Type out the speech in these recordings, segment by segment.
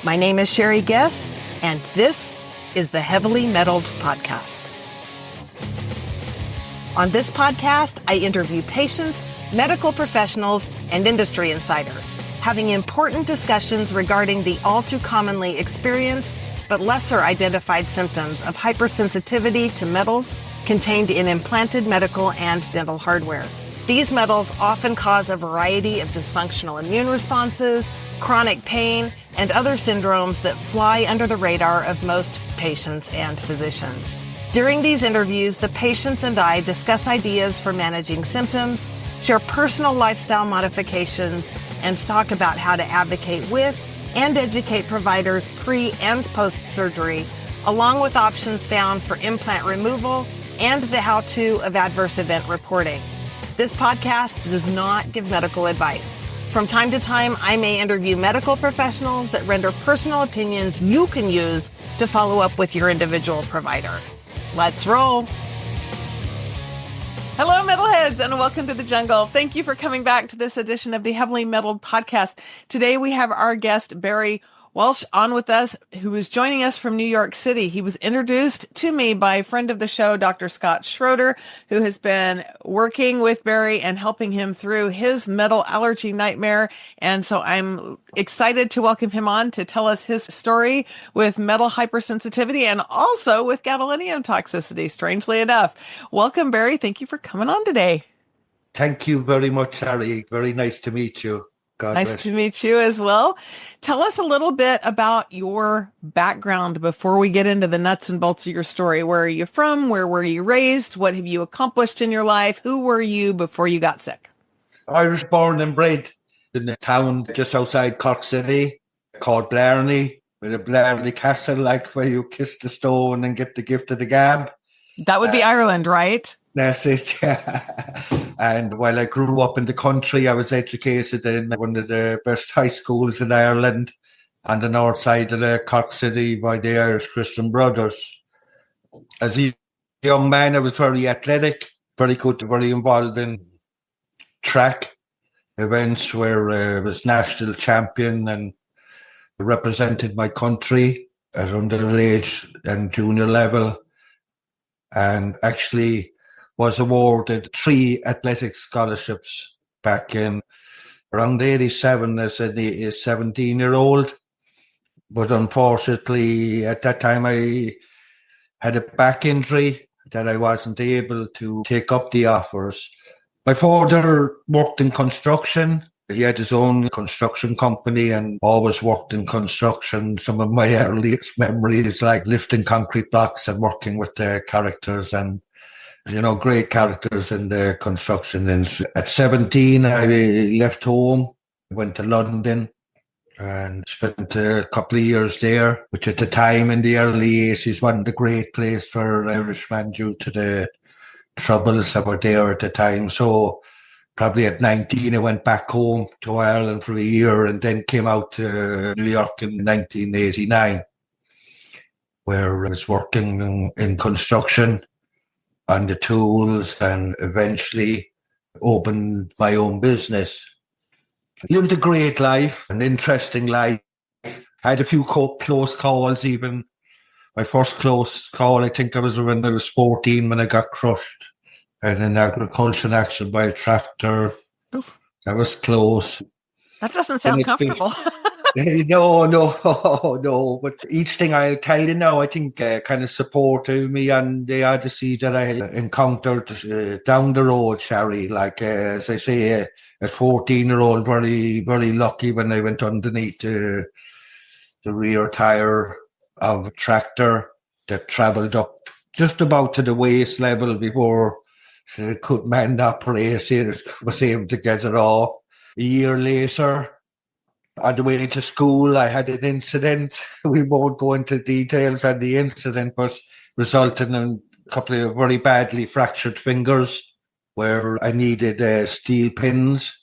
My name is Sherry Guess, and this is the Heavily Meddled Podcast. On this podcast, I interview patients, medical professionals, and industry insiders, having important discussions regarding the all too commonly experienced but lesser identified symptoms of hypersensitivity to metals contained in implanted medical and dental hardware. These metals often cause a variety of dysfunctional immune responses, chronic pain, and other syndromes that fly under the radar of most patients and physicians. During these interviews, the patients and I discuss ideas for managing symptoms, share personal lifestyle modifications, and talk about how to advocate with and educate providers pre- and post-surgery, along with options found for implant removal and the how-to of adverse event reporting. This podcast does not give medical advice. From time to time, I may interview medical professionals that render personal opinions you can use to follow up with your individual provider. Let's roll. Hello, metalheads, and welcome to the jungle. Thank you for coming back to this edition of the Heavily Meddled Podcast. Today, we have our guest, Barry Walsh, on with us, who is joining us from New York City. He was introduced to me by a friend of the show, Dr. Scott Schroeder, who has been working with Barry and helping him through his metal allergy nightmare. And so I'm excited to welcome him on to tell us his story with metal hypersensitivity and also with gadolinium toxicity, strangely enough. Welcome, Barry. Thank you for coming on today. Thank you very much, Harry. Very nice to meet you. God nice bless. to meet you as well. Tell us a little bit about your background before we get into the nuts and bolts of your story. Where are you from? Where were you raised? What have you accomplished in your life? Who were you before you got sick? I was born and bred in a town just outside Cork City called Blarney, with a Blarney Castle, like where you kiss the stone and get the gift of the gab. That would be Ireland, right? That's it, yeah. And while I grew up in the country, I was educated in one of the best high schools in Ireland on the north side of the Cork City by the Irish Christian Brothers. As a young man, I was very athletic, very good, very involved in track events where I was national champion and represented my country at underage and junior level, and actually was awarded 3 athletic scholarships back in around 87 as a 17-year-old. But unfortunately, at that time, I had a back injury that I wasn't able to take up the offers. My father worked in construction. He had his own construction company and always worked in construction. Some of my earliest memories, like lifting concrete blocks and working with the characters and great characters in the construction. And at 17, I left home, went to London and spent a couple of years there, which at the time in the early 80s wasn't a great place for Irishmen due to the troubles that were there at the time. So probably at 19, I went back home to Ireland for a year and then came out to New York in 1989, where I was working in construction on the tools and eventually opened my own business. Lived a great life, an interesting life. Had a few close calls even. My first close call, I think I was when I was 14 when I got crushed in an agricultural accident by a tractor. Oof. That was close. That doesn't sound comfortable. No. But each thing I'll tell you now, I think kind of supported me on the Odyssey that I encountered down the road, Sherry. Like, as I say, at 14-year-old, very, very lucky when I went underneath the rear tire of a tractor that travelled up just about to the waist level before I could man operate it, was able to get it off. A year later, on the way to school, I had an incident. We won't go into details on the incident, but resulted in a couple of very badly fractured fingers where I needed steel pins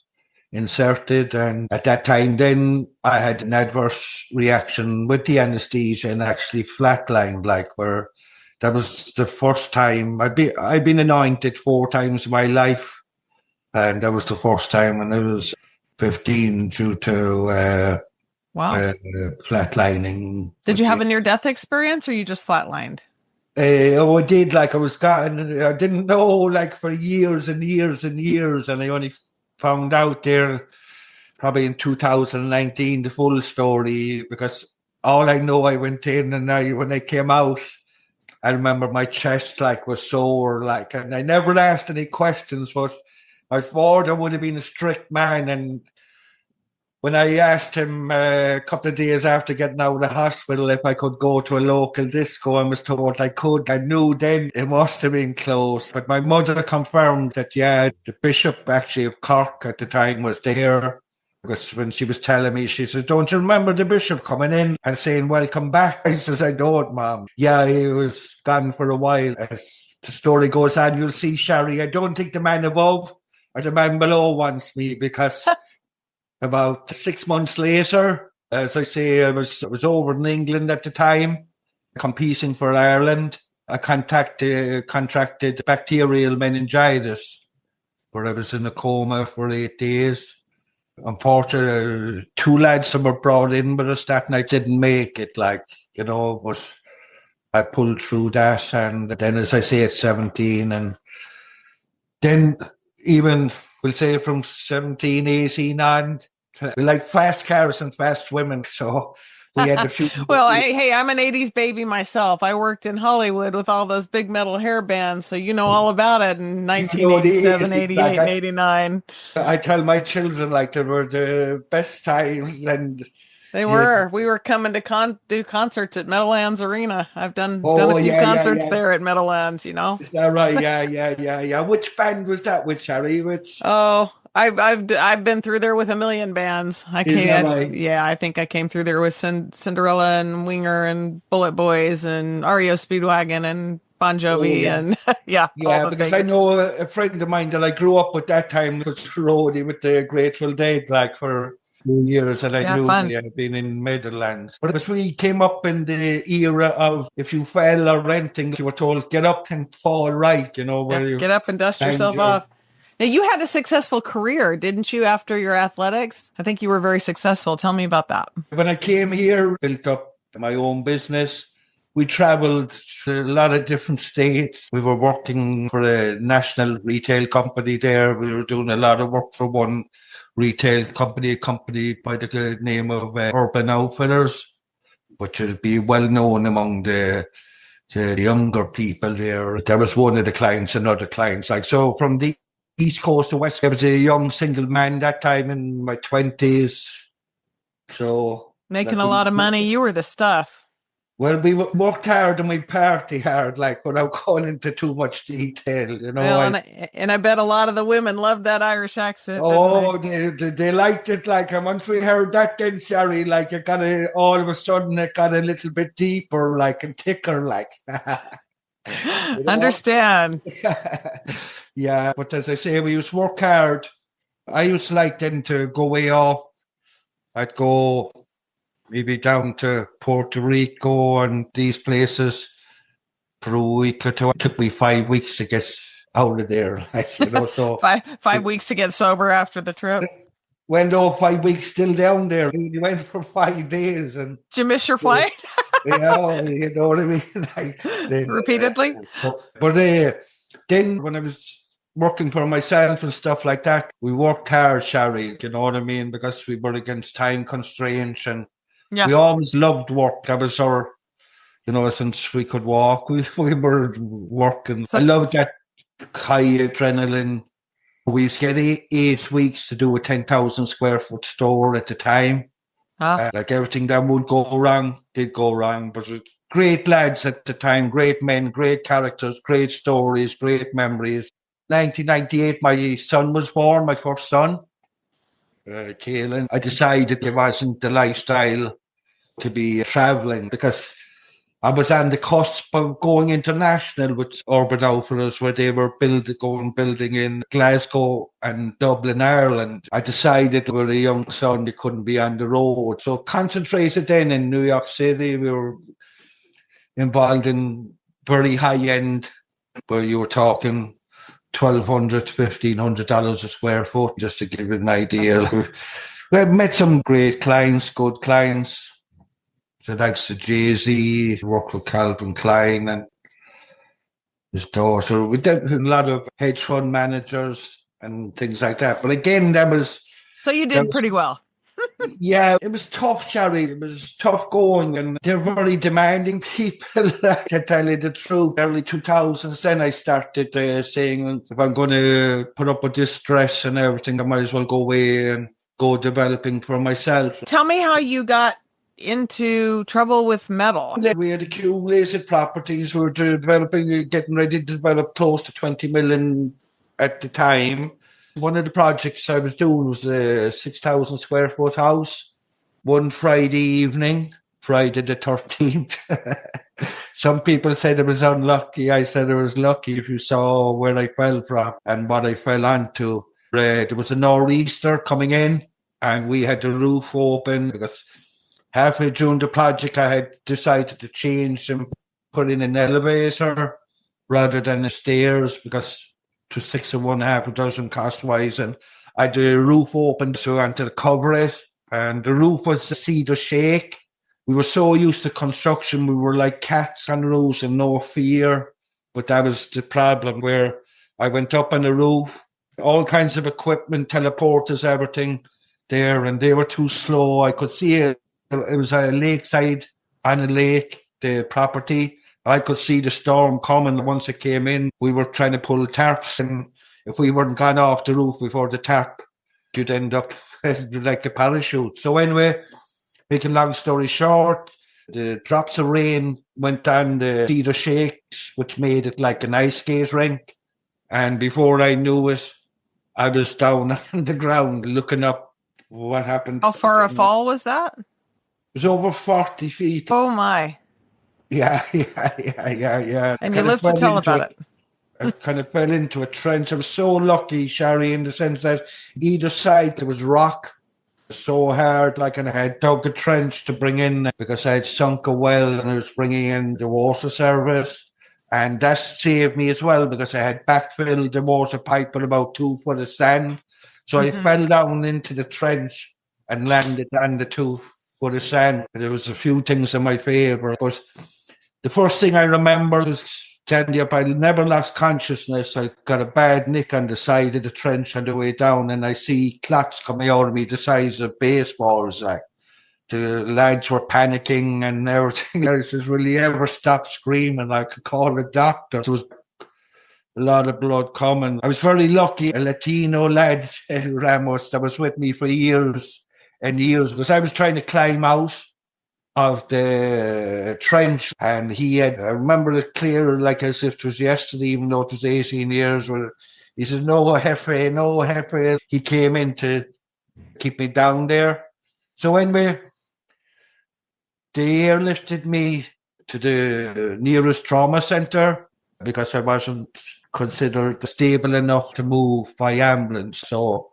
inserted. And at that time then, I had an adverse reaction with the anesthesia and actually flatlined, like where that was the first time. I'd been anointed 4 times in my life. And that was the first time when I was 15 due to Wow. Flatlining. Did you have a near-death experience or you just flatlined? I did. Like I didn't know like for years and years and years, and I only found out there probably in 2019 the full story, because all I know, I went in and when I came out, I remember my chest like was sore, like, and I never asked any questions, but my father would have been a strict man, and when I asked him a couple of days after getting out of the hospital if I could go to a local disco, I was told I could. I knew then it must have been close. But my mother confirmed that, yeah, the bishop actually of Cork at the time was there. Because when she was telling me, she says, "Don't you remember the bishop coming in and saying, 'Welcome back'?" I says, "I don't, Mom." Yeah, he was gone for a while. As the story goes on, you'll see, Sherry, I don't think the man above or the man below wants me, because about 6 months later, as I say, I was over in England at the time, competing for Ireland. I contracted bacterial meningitis, where I was in a coma for 8 days. Unfortunately, 2 lads that were brought in with us that night didn't make it, but I pulled through that. And then, as I say, at 17, and then even, we'll say from 17, 18 on, we like fast cars and fast women. So we had a few. Well, I'm an 80s baby myself. I worked in Hollywood with all those big metal hair bands. So you know all about it in 1987, 88, and 89. I tell my children like they were the best times. And they were. We were coming to do concerts at Meadowlands Arena. I've done a few concerts there at Meadowlands, you know. Is that right? Yeah. Which band was that with, Harry? Which? Oh, I've been through there with a million bands. I think I came through there with Cinderella and Winger and Bullet Boys and REO Speedwagon and Bon Jovi and because I know a friend of mine that I grew up with that time was roadie with the Grateful Dead, like for 2 years, and I knew I'd been in Meadowlands. But as we came up in the era of if you fell or renting, you were told get up and fall right, get up and dust yourself off. Now, you had a successful career, didn't you, after your athletics? I think you were very successful. Tell me about that. When I came here, built up my own business. We traveled to a lot of different states. We were working for a national retail company there. We were doing a lot of work for one retail company, accompanied by the name of Urban Outfitters, which would be well known among the younger people there. There was one of the clients and other clients. So from the East Coast to West, I was a young single man that time in my 20s. So making a lot of money. You were the stuff. Well, we worked hard and we party hard, without going into too much detail, Well, and I bet a lot of the women loved that Irish accent. Oh, they liked it. And once we heard that, then Sherry, all of a sudden it got a little bit deeper, and thicker, Understand. Yeah, but as I say, we used to work hard. I used to like then to go way off. I'd go maybe down to Puerto Rico and these places for a week or two. It took me 5 weeks to get out of there, so 5 weeks to get sober after the trip. Well, no, 5 weeks still down there. We went for 5 days. And did you miss your flight? Yeah, you know what I mean? Repeatedly? But then when I was working for myself and stuff like that, we worked hard, Sherry, you know what I mean? Because we were against time constraints and we always loved work. That was our, since we could walk, we were working. I loved that high adrenaline. We used to get 8 weeks to do a 10,000 square foot store at the time. Everything that would go wrong did go wrong. But great lads at the time, great men, great characters, great stories, great memories. 1998, my son was born, my first son, Caelan. I decided it wasn't the lifestyle to be travelling because I was on the cusp of going international with Urban Outfitters, where they were building in Glasgow and Dublin, Ireland. I decided with a young son, they couldn't be on the road. So concentrated then in New York City. We were involved in very high end, where you were talking $1,200 to $1,500 a square foot, just to give you an idea. I've met some great clients, good clients. So that's the Jay-Z, worked with Calvin Klein and his daughter. We did a lot of hedge fund managers and things like that. But again, So you did pretty well. Yeah, it was tough, Sherry. It was tough going, and they're very demanding people. To tell you the truth, early 2000s, then I started saying, if I'm going to put up with this stress and everything, I might as well go away and go developing for myself. Tell me how you got into trouble with metal. We had accumulated properties. We were developing, getting ready to develop close to 20 million at the time. One of the projects I was doing was a 6,000 square foot house. One Friday evening, Friday the 13th. Some people said it was unlucky. I said it was lucky if you saw where I fell from and what I fell onto. There was a nor'easter coming in and we had the roof open because halfway during the project I had decided to change and put in an elevator rather than the stairs because to 6 of one, half a dozen cost-wise, and I had the roof open so I wanted to cover it, and the roof was a cedar shake. We were so used to construction, we were like cats on roofs and no fear, but that was the problem where I went up on the roof, all kinds of equipment, teleporters, everything there, and they were too slow. I could see it. It was a lakeside on a lake, the property. I could see the storm coming. Once it came in, we were trying to pull tarps, and if we weren't gone off the roof before the tarp, you'd end up like a parachute. So anyway, making long story short, the drops of rain went down the cedar shakes, which made it like an ice skate rink. And before I knew it, I was down on the ground looking up what happened. How far a fall was that? It was over 40 feet. Oh, my. Yeah. And you live to tell about it. I kind of fell into a trench. I was so lucky, Sherry, in the sense that either side there was rock so hard, like, and I had dug a trench to bring in because I had sunk a well and I was bringing in the water service. And that saved me as well because I had backfilled the water pipe with about 2 foot of sand. So I fell down into the trench and landed on the 2 foot of sand. There was a few things in my favour, but the first thing I remember was standing up. I never lost consciousness. I got a bad nick on the side of the trench on the way down, and I see clots coming out of me the size of baseballs. Like the lads were panicking and everything. I says, "Will you ever stop screaming? I could call a doctor." There was a lot of blood coming. I was very lucky. A Latino lad, Ramos, that was with me for years and years because I was trying to climb out of the trench, and he had, I remember it clear like as if it was yesterday, even though it was 18 years, where he says, no jefe. He came in to keep me down there. So anyway, they airlifted me to the nearest trauma centre because I wasn't considered stable enough to move by ambulance. So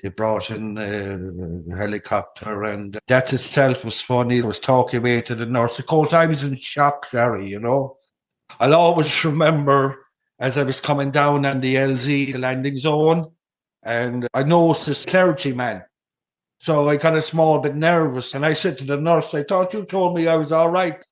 they brought in a helicopter, and that itself was funny. I was talking away to the nurse. Of course, I was in shock, Sherry, you know. I'll always remember as I was coming down on the LZ, the landing zone, and I noticed this clergyman. So I got a small bit nervous, and I said to the nurse, I thought you told me I was all right.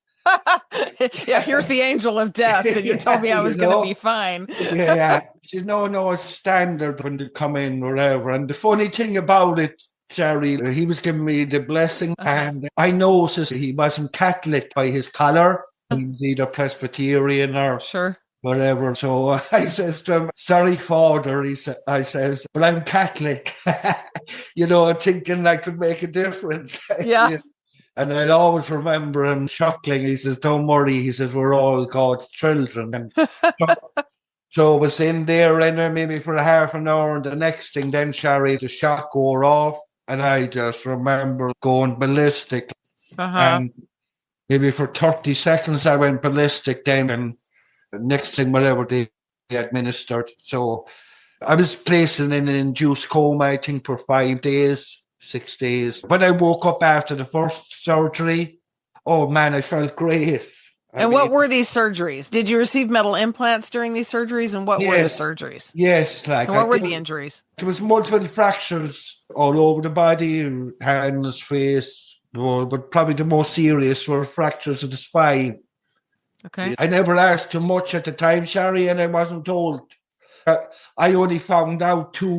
Yeah, here's the angel of death, and you told me I was going to be fine. Yeah. She said, no, it's standard when they come in, wherever. And the funny thing about it, Sherry, he was giving me the blessing, and I noticed he wasn't Catholic by his collar. He was either Presbyterian or whatever. So I says to him, sorry, Father, I says, but I'm Catholic. You know, thinking I could make a difference. Yeah. And I'll always remember him chuckling. He says, don't worry. He says, we're all God's children. And so I was in there anyway, maybe for a half an hour. And the next thing then, Sherry, the shock wore off. And I just remember going ballistic. And maybe for 30 seconds, I went ballistic then. And the next thing, whatever they administered. So I was placed in an induced coma, I think, for 5 days. 6 days. When I woke up after the first surgery, oh man, I felt great. And what were these surgeries? Did you receive metal implants during these surgeries? And what were the surgeries? Yes. Like, so what were the injuries? There was multiple fractures all over the body, hands, face, but probably the most serious were fractures of the spine. Okay. I never asked too much at the time, Shari, and I wasn't told. I only found out 2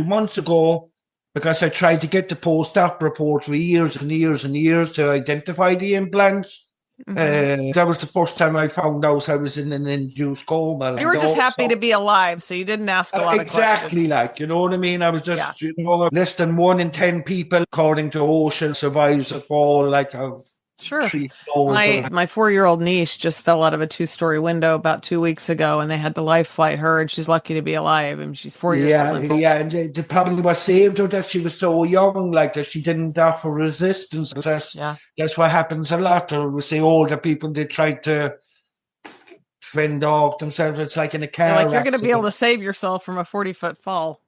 months ago, because I tried to get the post-op report for years and years and years to identify the implants. That was the first time I found out I was in an induced coma. You were just happy to be alive, so you didn't ask a lot of questions. Exactly, like, you know what I mean? I was just, less than 1 in 10 people, according to OSHA, survives a fall, like, of Sure. My 4-year-old niece just fell out of a 2-story window about 2 weeks ago, and they had to life flight her, and she's lucky to be alive, and she's 4 years old. Yeah, and the probably what saved her that she was so young, like that she didn't offer resistance. That's what happens a lot. Or we say older people, they try to fend off themselves. It's like in a car. You're going to be able to save yourself from a 40-foot fall.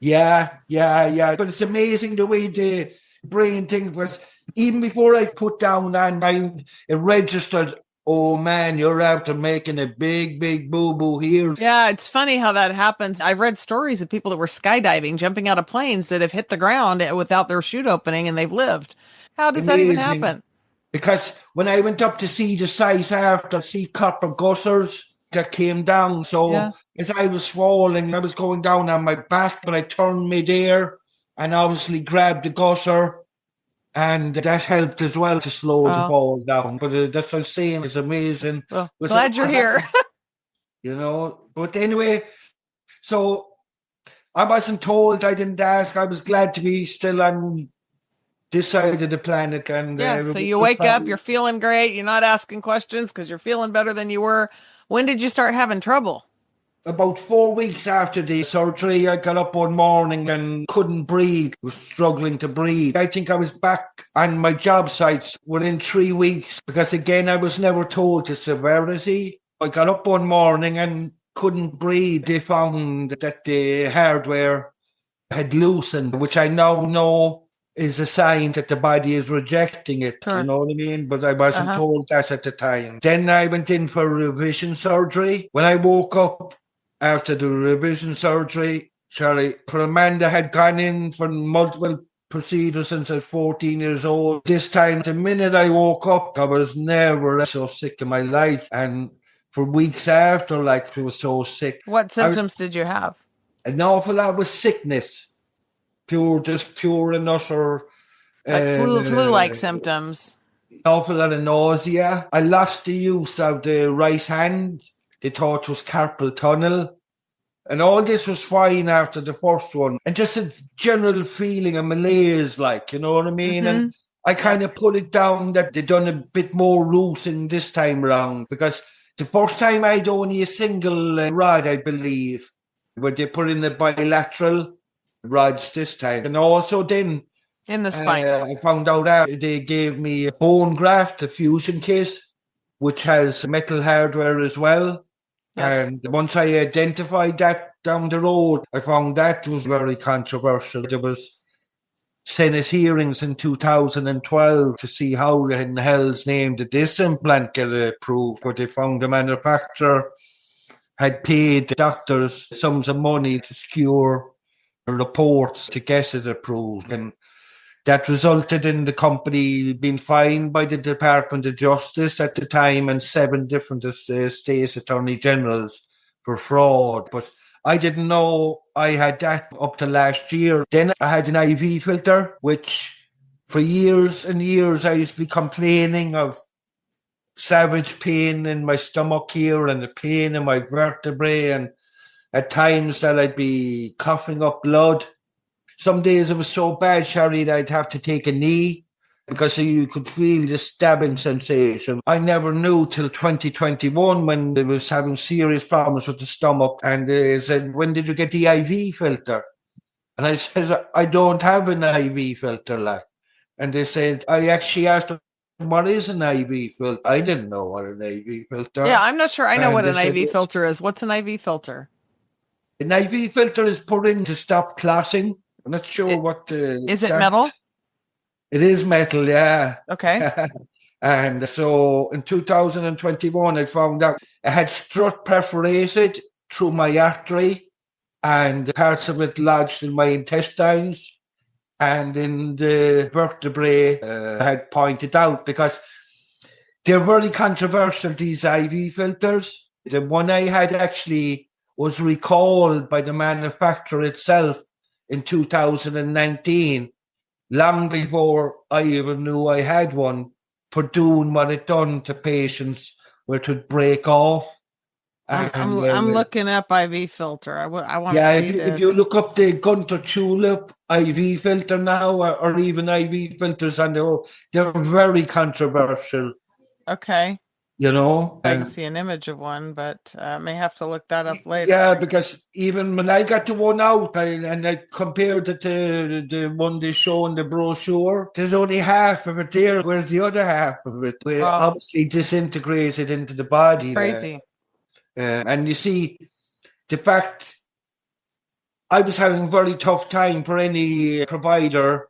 Yeah. But it's amazing the way the brain thing was. Even before I put down it registered, oh man, you're after making a big, big boo-boo here. Yeah, it's funny how that happens. I've read stories of people that were skydiving, jumping out of planes that have hit the ground without their chute opening and they've lived. How does that even happen? Because when I went up to see the site after, see copper gutters that came down. So as I was falling, I was going down on my back, but I turned midair and obviously grabbed the gutter. And that helped as well to slow the fall down. But that's what I'm saying. It's amazing. Well, glad you're here. But anyway, so I wasn't told. I didn't ask. I was glad to be still on this side of the planet. And so you wake up, you're feeling great. You're not asking questions because you're feeling better than you were. When did you start having trouble? About 4 weeks after the surgery, I got up one morning and couldn't breathe, was struggling to breathe. I think I was back on my job sites within 3 weeks because, again, I was never told the severity. I got up one morning and couldn't breathe. They found that the hardware had loosened, which I now know is a sign that the body is rejecting it. Sure. You know what I mean? But I wasn't told that at the time. Then I went in for revision surgery. When I woke up, after the revision surgery, Charlie, for a man that had gone in for multiple procedures since I was 14 years old, this time, the minute I woke up, I was never so sick in my life. And for weeks after, I was so sick. What symptoms did you have? An awful lot was sickness. Pure and utter. Flu-like symptoms. An awful lot of nausea. I lost the use of the right hand. They thought it was carpal tunnel. And all this was fine after the first one. And just a general feeling of malaise, you know what I mean? Mm-hmm. And I kind of put it down that they done a bit more loosening this time around. Because the first time I had only a single rod, I believe. Where they put in the bilateral rods this time. And also then... in the spine. I found out they gave me a bone graft, a fusion kit, which has metal hardware as well. Yes. And once I identified that down the road, I found that was very controversial. There was Senate hearings in 2012 to see how in hell's name did this implant get approved, but they found the manufacturer had paid doctors sums of money to secure reports to get it approved. And that resulted in the company being fined by the Department of Justice at the time and 7 different state attorney generals for fraud. But I didn't know I had that up to last year. Then I had an IV filter, which for years and years I used to be complaining of savage pain in my stomach here and the pain in my vertebrae, and at times that I'd be coughing up blood. Some days it was so bad, Shari, that I'd have to take a knee because you could feel the stabbing sensation. I never knew till 2021 when they was having serious problems with the stomach, and they said, when did you get the IV filter? And I said, I don't have an IV filter, And they said, I actually asked them, what is an IV filter? I didn't know what an IV filter. Yeah, I'm not sure I know what an IV filter is. What's an IV filter? An IV filter is put in to stop clotting. I'm not sure what... is it metal? It is metal, yeah. Okay. And so in 2021, I found out I had strut perforated through my artery, and parts of it lodged in my intestines and in the vertebrae. I had pointed out because they're very controversial, these IV filters. The one I had actually was recalled by the manufacturer itself in 2019, long before I even knew I had one, for doing what it done to patients where it would break off. I'm looking up IV filter. I want to see this. If you look up the Gunter Tulip IV filter now, or even IV filters, and they're very controversial. Okay. You know, I can see an image of one, but I may have to look that up later. Yeah, because even when I got the one out, I compared it to the one they show in the brochure, there's only half of it there. Where's the other half of it? We're obviously disintegrated into the body. Crazy. And you see, the fact I was having a very tough time for any provider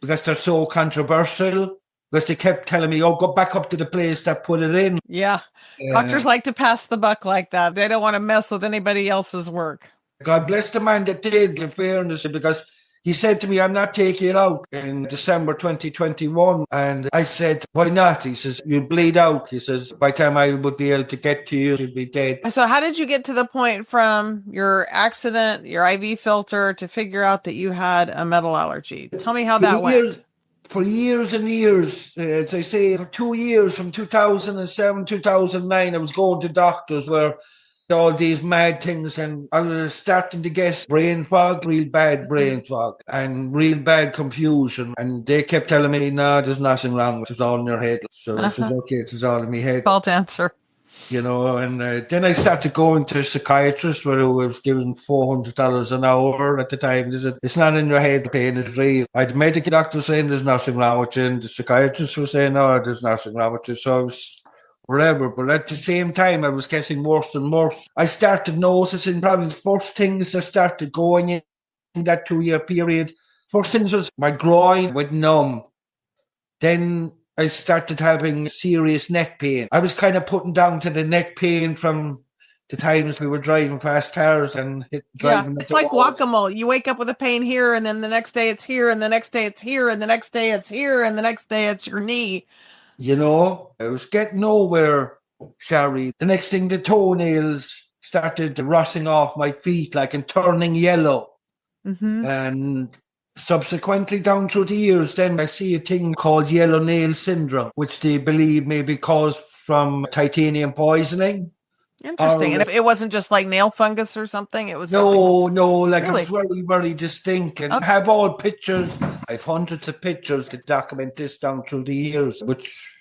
because they're so controversial. Because they kept telling me, go back up to the place that put it in. Yeah. Doctors like to pass the buck like that. They don't want to mess with anybody else's work. God bless the man that did, in fairness, because he said to me, I'm not taking it out in December 2021. And I said, why not? He says, you'll bleed out. He says, by the time I would be able to get to you, you'll be dead. So how did you get to the point from your accident, your IV filter, to figure out that you had a metal allergy? Tell me how that went. For years and years, as I say, for 2 years, from 2007, 2009, I was going to doctors where all these mad things, and I was starting to get brain fog, real bad brain fog, and real bad confusion. And they kept telling me, no, there's nothing wrong. It's all in your head. So I said, okay, it's all in my head. Fault answer. You know, and then I started going to a psychiatrist where I was given $400 an hour at the time. They said, it's not in your head, the pain is real. I had medical doctor saying there's nothing wrong with you, and the psychiatrist was saying, no, there's nothing wrong with you. So I was whatever, but at the same time, I was getting worse and worse. I started noticing probably the first things that started going in that 2-year period. First things was my groin went numb. Then I started having serious neck pain. I was kind of putting down to the neck pain from the times we were driving fast cars and driving. Yeah, it's like whack-a-mole. You wake up with a pain here, and then the next day it's here, and the next day it's here, and the next day it's here, and the next day it's your knee. You know, I was getting nowhere, Sherry. The next thing, the toenails started rotting off my feet, like, and turning yellow. Mm-hmm. And subsequently, down through the years, then I see a thing called yellow nail syndrome, which they believe may be caused from titanium poisoning. Interesting. And if it wasn't just like nail fungus or something, it was no, like really? It was very, very distinct. And I have all pictures. I have hundreds of pictures to document this down through the years, which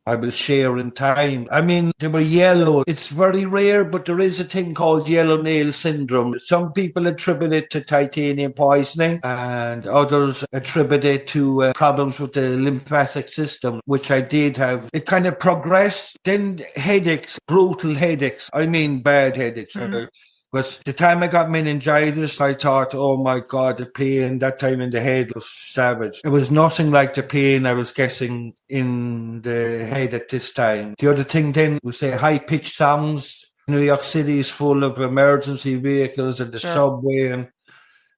I will share in time. I mean, they were yellow. It's very rare, but there is a thing called yellow nail syndrome. Some people attribute it to titanium poisoning, and others attribute it to problems with the lymphatic system, which I did have. It kind of progressed. Then headaches, brutal headaches. I mean, bad headaches. Mm-hmm. Because the time I got meningitis, I thought, oh my God, the pain that time in the head was savage. It was nothing like the pain I was getting in the head at this time. The other thing then was high-pitched sounds. New York City is full of emergency vehicles and the subway, and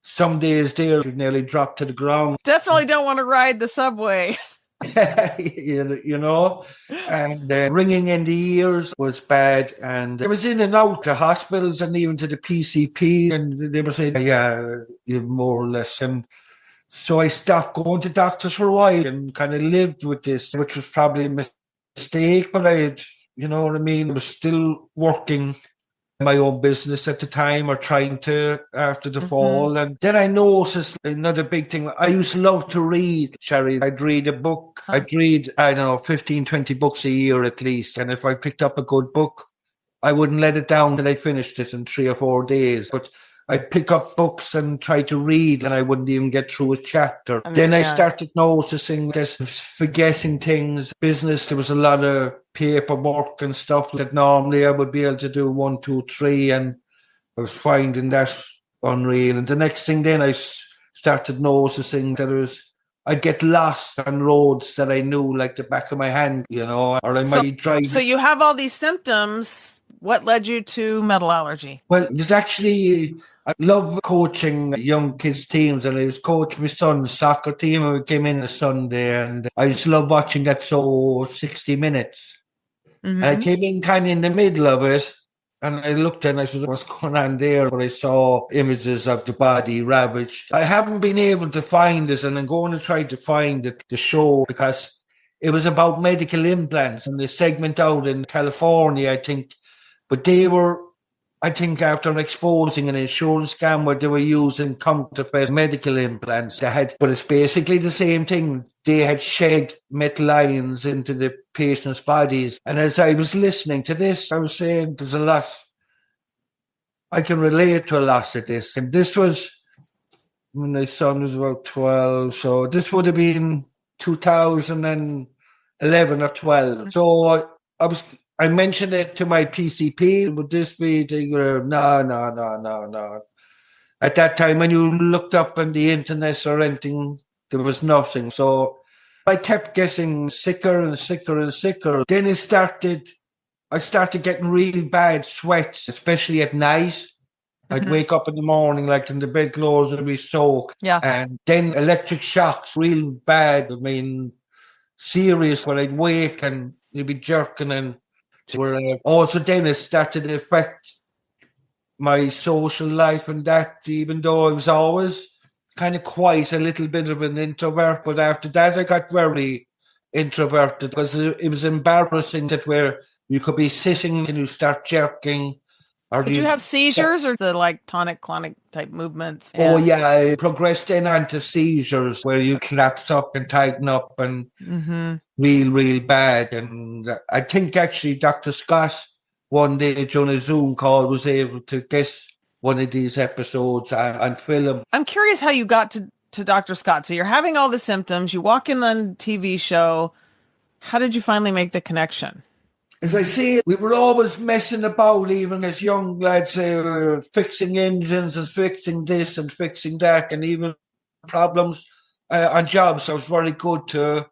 some days there you nearly dropped to the ground. Definitely don't want to ride the subway. you know, and ringing in the ears was bad, and I was in and out to hospitals and even to the PCP, and they were saying, yeah, you more or less. And so I stopped going to doctors for a while and kind of lived with this, which was probably a mistake, but you know what I mean, I was still working my own business at the time, or trying to after the fall. And then I noticed another big thing. I used to love to read, Sherry. I'd read a book. I'd read, 15, 20 books a year at least. And if I picked up a good book, I wouldn't let it down till I finished it in 3 or 4 days. But I'd pick up books and try to read, and I wouldn't even get through a chapter. Then I started noticing that I was forgetting things. Business, there was a lot of paperwork and stuff that normally I would be able to do 1, 2, 3, and I was finding that unreal. And the next thing then I started noticing that I was I'd get lost on roads that I knew like the back of my hand, or I might drive. So you have all these symptoms. What led you to metal allergy? Well, there's actually, I love coaching young kids' teams, and I was coaching my son's soccer team, and we came in a Sunday, and I just love watching that show, 60 Minutes. And I came in kind of in the middle of it, and I looked and I said, what's going on there? But I saw images of the body ravaged. I haven't been able to find it, and I'm going to try to find the show, because it was about medical implants, and the segment out in California, I think. But they were, I think, after exposing an insurance scam where they were using counterfeit medical implants, but it's basically the same thing. They had shed metal ions into the patient's bodies. And as I was listening to this, I was saying there's a lot, I can relate to a lot of this. And this was when my son was about 12. So this would have been 2011 or 12. So I mentioned it to my PCP. Would this be? No. At that time, when you looked up on the internet or anything, there was nothing. So I kept getting sicker and sicker and sicker. Then I started getting really bad sweats, especially at night. I'd wake up in the morning, like in the bedclothes would be soaked. Yeah. And then electric shocks, real bad. I mean, serious, where I'd wake and you'd be jerking and also then it started to affect my social life, and that, even though I was always kind of quite a little bit of an introvert, but after that I got very introverted, because it was embarrassing that where you could be sitting and you start jerking. Did you have seizures or the like tonic-clonic type movements? Oh yeah, I progressed then onto seizures where you collapse up and tighten up and real bad. And I think actually Dr. Scott one day during a Zoom call was able to get one of these episodes on film. I'm curious how you got to Dr. Scott. So you're having all the symptoms, you walk in on the TV show. How did you finally make the connection? As I say, we were always messing about, even as young lads, fixing engines and fixing this and fixing that, and even problems on jobs. I was very good to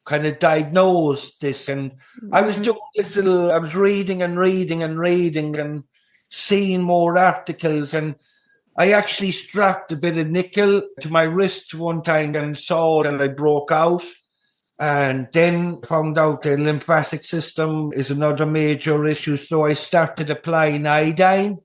kind of diagnose this. And I was doing I was reading and seeing more articles. And I actually strapped a bit of nickel to my wrist one time and saw that I broke out. And then found out the lymphatic system is another major issue. So I started applying iodine,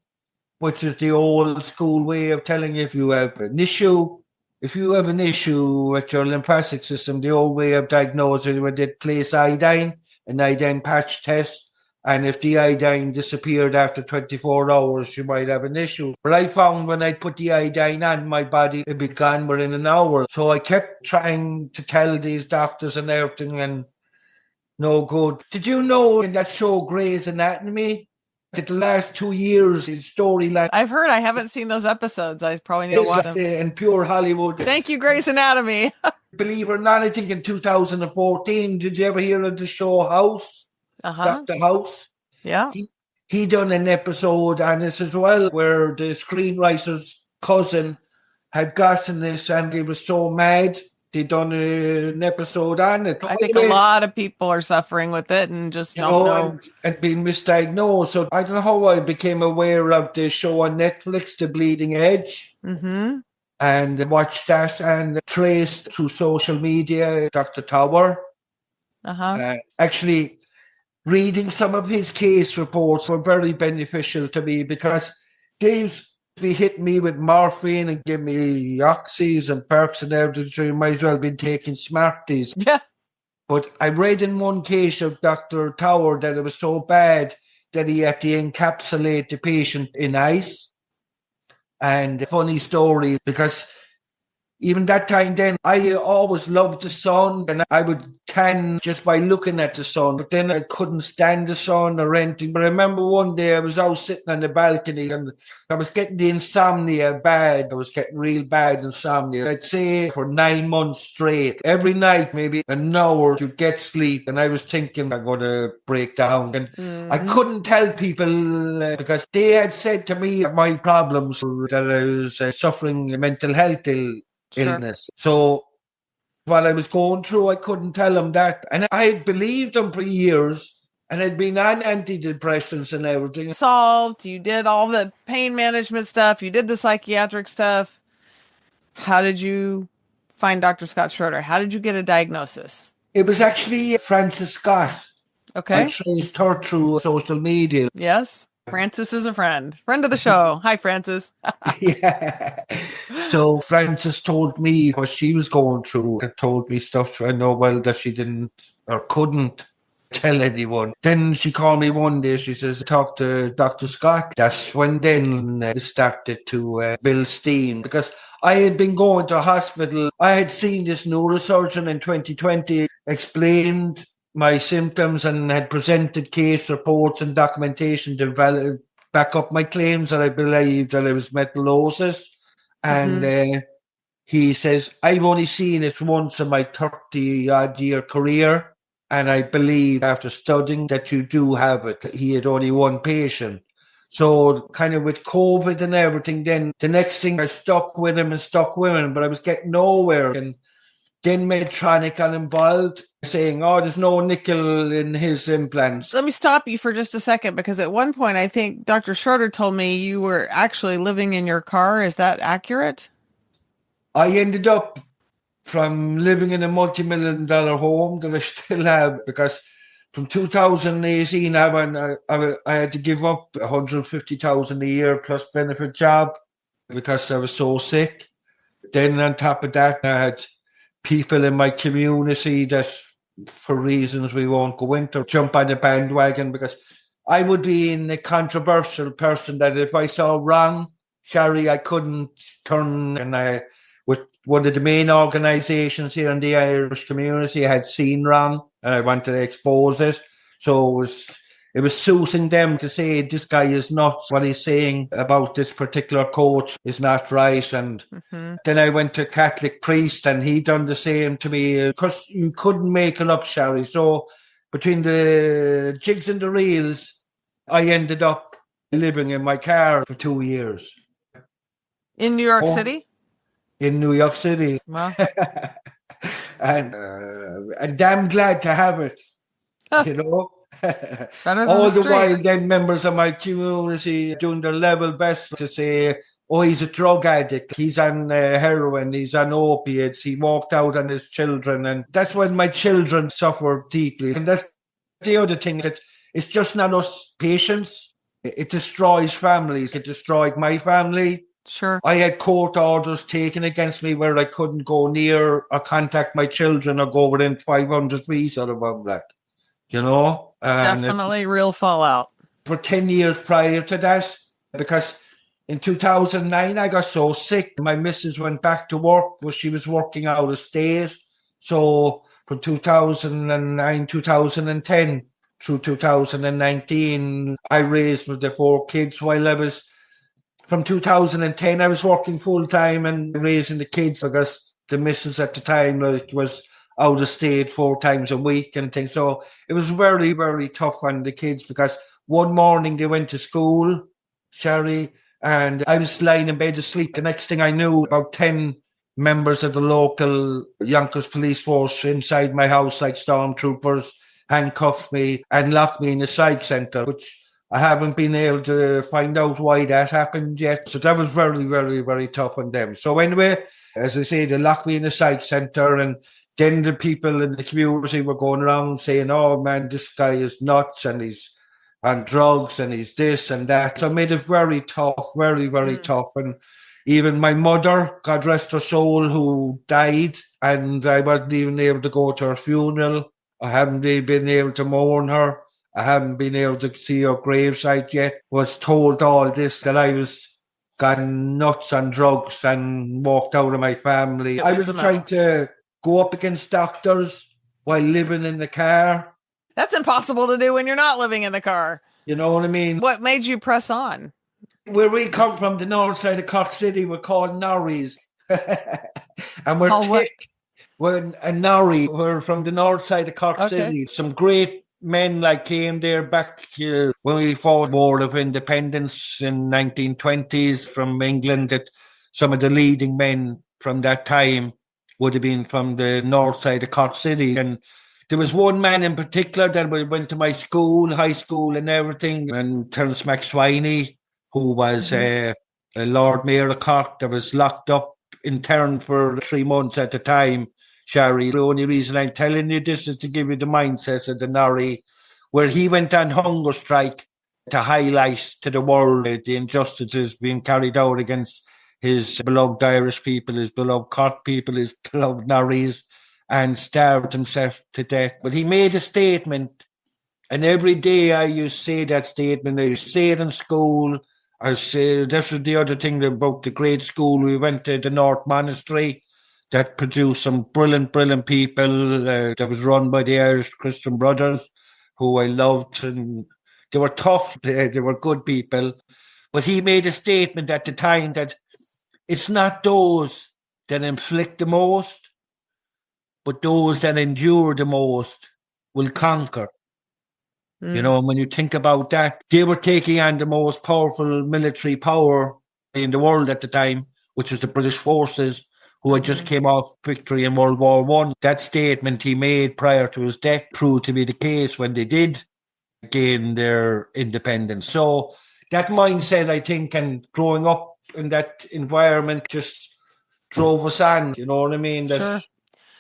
which is the old school way of telling you if you have an issue. If you have an issue with your lymphatic system, the old way of diagnosing it would they place iodine, an iodine patch test. And if the iodine disappeared after 24 hours, you might have an issue. But I found when I put the iodine on my body, it'd be gone within an hour. So I kept trying to tell these doctors and everything, and no good. Did you know in that show Grey's Anatomy, that the last 2 years in storyline? I've heard. I haven't seen those episodes. I probably need to watch them. In pure Hollywood. Thank you, Grey's Anatomy. Believe it or not, I think in 2014, did you ever hear of the show House? Dr. House. Yeah. He done an episode on this as well, where the screenwriter's cousin had gotten this and he was so mad, they done an episode on it. I think a lot of people are suffering with it and just don't know. And being misdiagnosed. So I don't know how I became aware of the show on Netflix, The Bleeding Edge. And watched that and traced through social media Dr. Tower. Actually, reading some of his case reports were very beneficial to me, because he hit me with morphine and give me oxys and perks and everything, so you might as well be taking Smarties. Yeah. But I read in one case of Dr. Tower that it was so bad that he had to encapsulate the patient in ice. And a funny story, because even that time then, I always loved the sun, and I would tan just by looking at the sun. But then I couldn't stand the sun or anything. But I remember one day I was out sitting on the balcony and I was getting the insomnia bad. I was getting real bad insomnia. I'd say for 9 months straight. Every night, maybe an hour to get sleep. And I was thinking I'm going to break down. And I couldn't tell people because they had said to me my problems were that I was suffering mental health illness. So While I was going through, I couldn't tell him that. And I had believed him for years and had been on antidepressants and everything. Solved, you did all the pain management stuff, you did the psychiatric stuff. How did you find Dr. Scott Schroeder? How did you get a diagnosis? It was actually Frances Scott. Okay. I traced her through social media. Yes. Frances is a friend of the show. Hi, Frances. Yeah. So Frances told me what she was going through and told me stuff I know well that she didn't or couldn't tell anyone. Then she called me one day, she says, talk to Dr. Scott. That's when then it started to build steam, because I had been going to a hospital. I had seen this neurosurgeon in 2020, explained my symptoms and had presented case reports and documentation to back up my claims that I believed that it was metallosis. And he says, I've only seen it once in my 30-odd year career, and I believe after studying that you do have it. He had only one patient. So kind of with COVID and everything, then the next thing I stuck with him, but I was getting nowhere. And then Medtronic got involved, saying, there's no nickel in his implants. Let me stop you for just a second, because at one point, I think Dr. Schroeder told me you were actually living in your car. Is that accurate? I ended up from living in a multi-million-dollar home that I still have, because from 2018, I had to give up $150,000 a year plus benefit job because I was so sick. Then on top of that, I had people in my community that, for reasons we won't go into, jump on the bandwagon, because I would be a controversial person that if I saw wrong, Sherry, I couldn't turn. And I, with one of the main organisations here in the Irish community, I had seen wrong and I wanted to expose it. So it was suiting them to say, this guy is nuts. What he's saying about this particular coach is not right. And then I went to a Catholic priest and he done the same to me, because you couldn't make it up, Sherry. So between the jigs and the reels, I ended up living in my car for 2 years. In New York City? In New York City. Wow. And I'm damn glad to have it, you know. All the while, then members of my community doing their level best to say, he's a drug addict, he's on heroin, he's on opiates, he walked out on his children. And that's when my children suffer deeply. And that's the other thing, that it's just not us patients. It destroys families. It destroyed my family. Sure. I had court orders taken against me where I couldn't go near or contact my children or go within 500 feet of them, like, you know. Definitely real fallout. For 10 years prior to that, because in 2009, I got so sick, my missus went back to work, but she was working out of state. So from 2009, 2010 through 2019, I raised the 4 kids while I was, from 2010, I was working full time and raising the kids, because the missus at the time was out of state 4 times a week and things. So it was very, very tough on the kids, because one morning they went to school, Sherry, and I was lying in bed asleep. The next thing I knew, about 10 members of the local Yonkers police force inside my house, like stormtroopers, handcuffed me and locked me in the psych centre, which I haven't been able to find out why that happened yet. So that was very, very, very tough on them. So anyway, as I say, they locked me in the psych centre, and then the people in the community were going around saying, oh man, this guy is nuts and he's on drugs and he's this and that. So it made it very tough, very, very tough. And even my mother, God rest her soul, who died, and I wasn't even able to go to her funeral. I haven't been able to mourn her. I haven't been able to see her gravesite yet. Was told all this, that I was gone nuts on drugs and walked out of my family. I was trying to go up against doctors while living in the car. That's impossible to do when you're not living in the car. You know what I mean? What made you press on? Where we come from, the north side of Cork City, we're called Norries. And we're thick. We're a Norrie. We're from the north side of Cork City. Some great men came there back here when we fought War of Independence in 1920s from England. That some of the leading men from that time would have been from the north side of Cork City. And there was one man in particular that went to my school, high school and everything, and Terence McSwiney, who was a Lord Mayor of Cork, that was locked up interned for 3 months at the time. Sherry, the only reason I'm telling you this is to give you the mindset of the Norrie, where he went on hunger strike to highlight to the world the injustices being carried out against his beloved Irish people, his beloved Cork people, his beloved Norries, and starved himself to death. But he made a statement, and every day I used to say that statement. I used to say it in school. I say this was the other thing about the great school. We went to the North Monastery that produced some brilliant, brilliant people. That was run by the Irish Christian Brothers, who I loved, and they were tough. They were good people. But he made a statement at the time that it's not those that inflict the most, but those that endure the most will conquer. You know, and when you think about that, they were taking on the most powerful military power in the world at the time, which was the British forces, who had just came off victory in World War One. That statement he made prior to his death proved to be the case when they did gain their independence. So that mindset, I think, and growing up in that environment just drove us on. You know what I mean? Sure.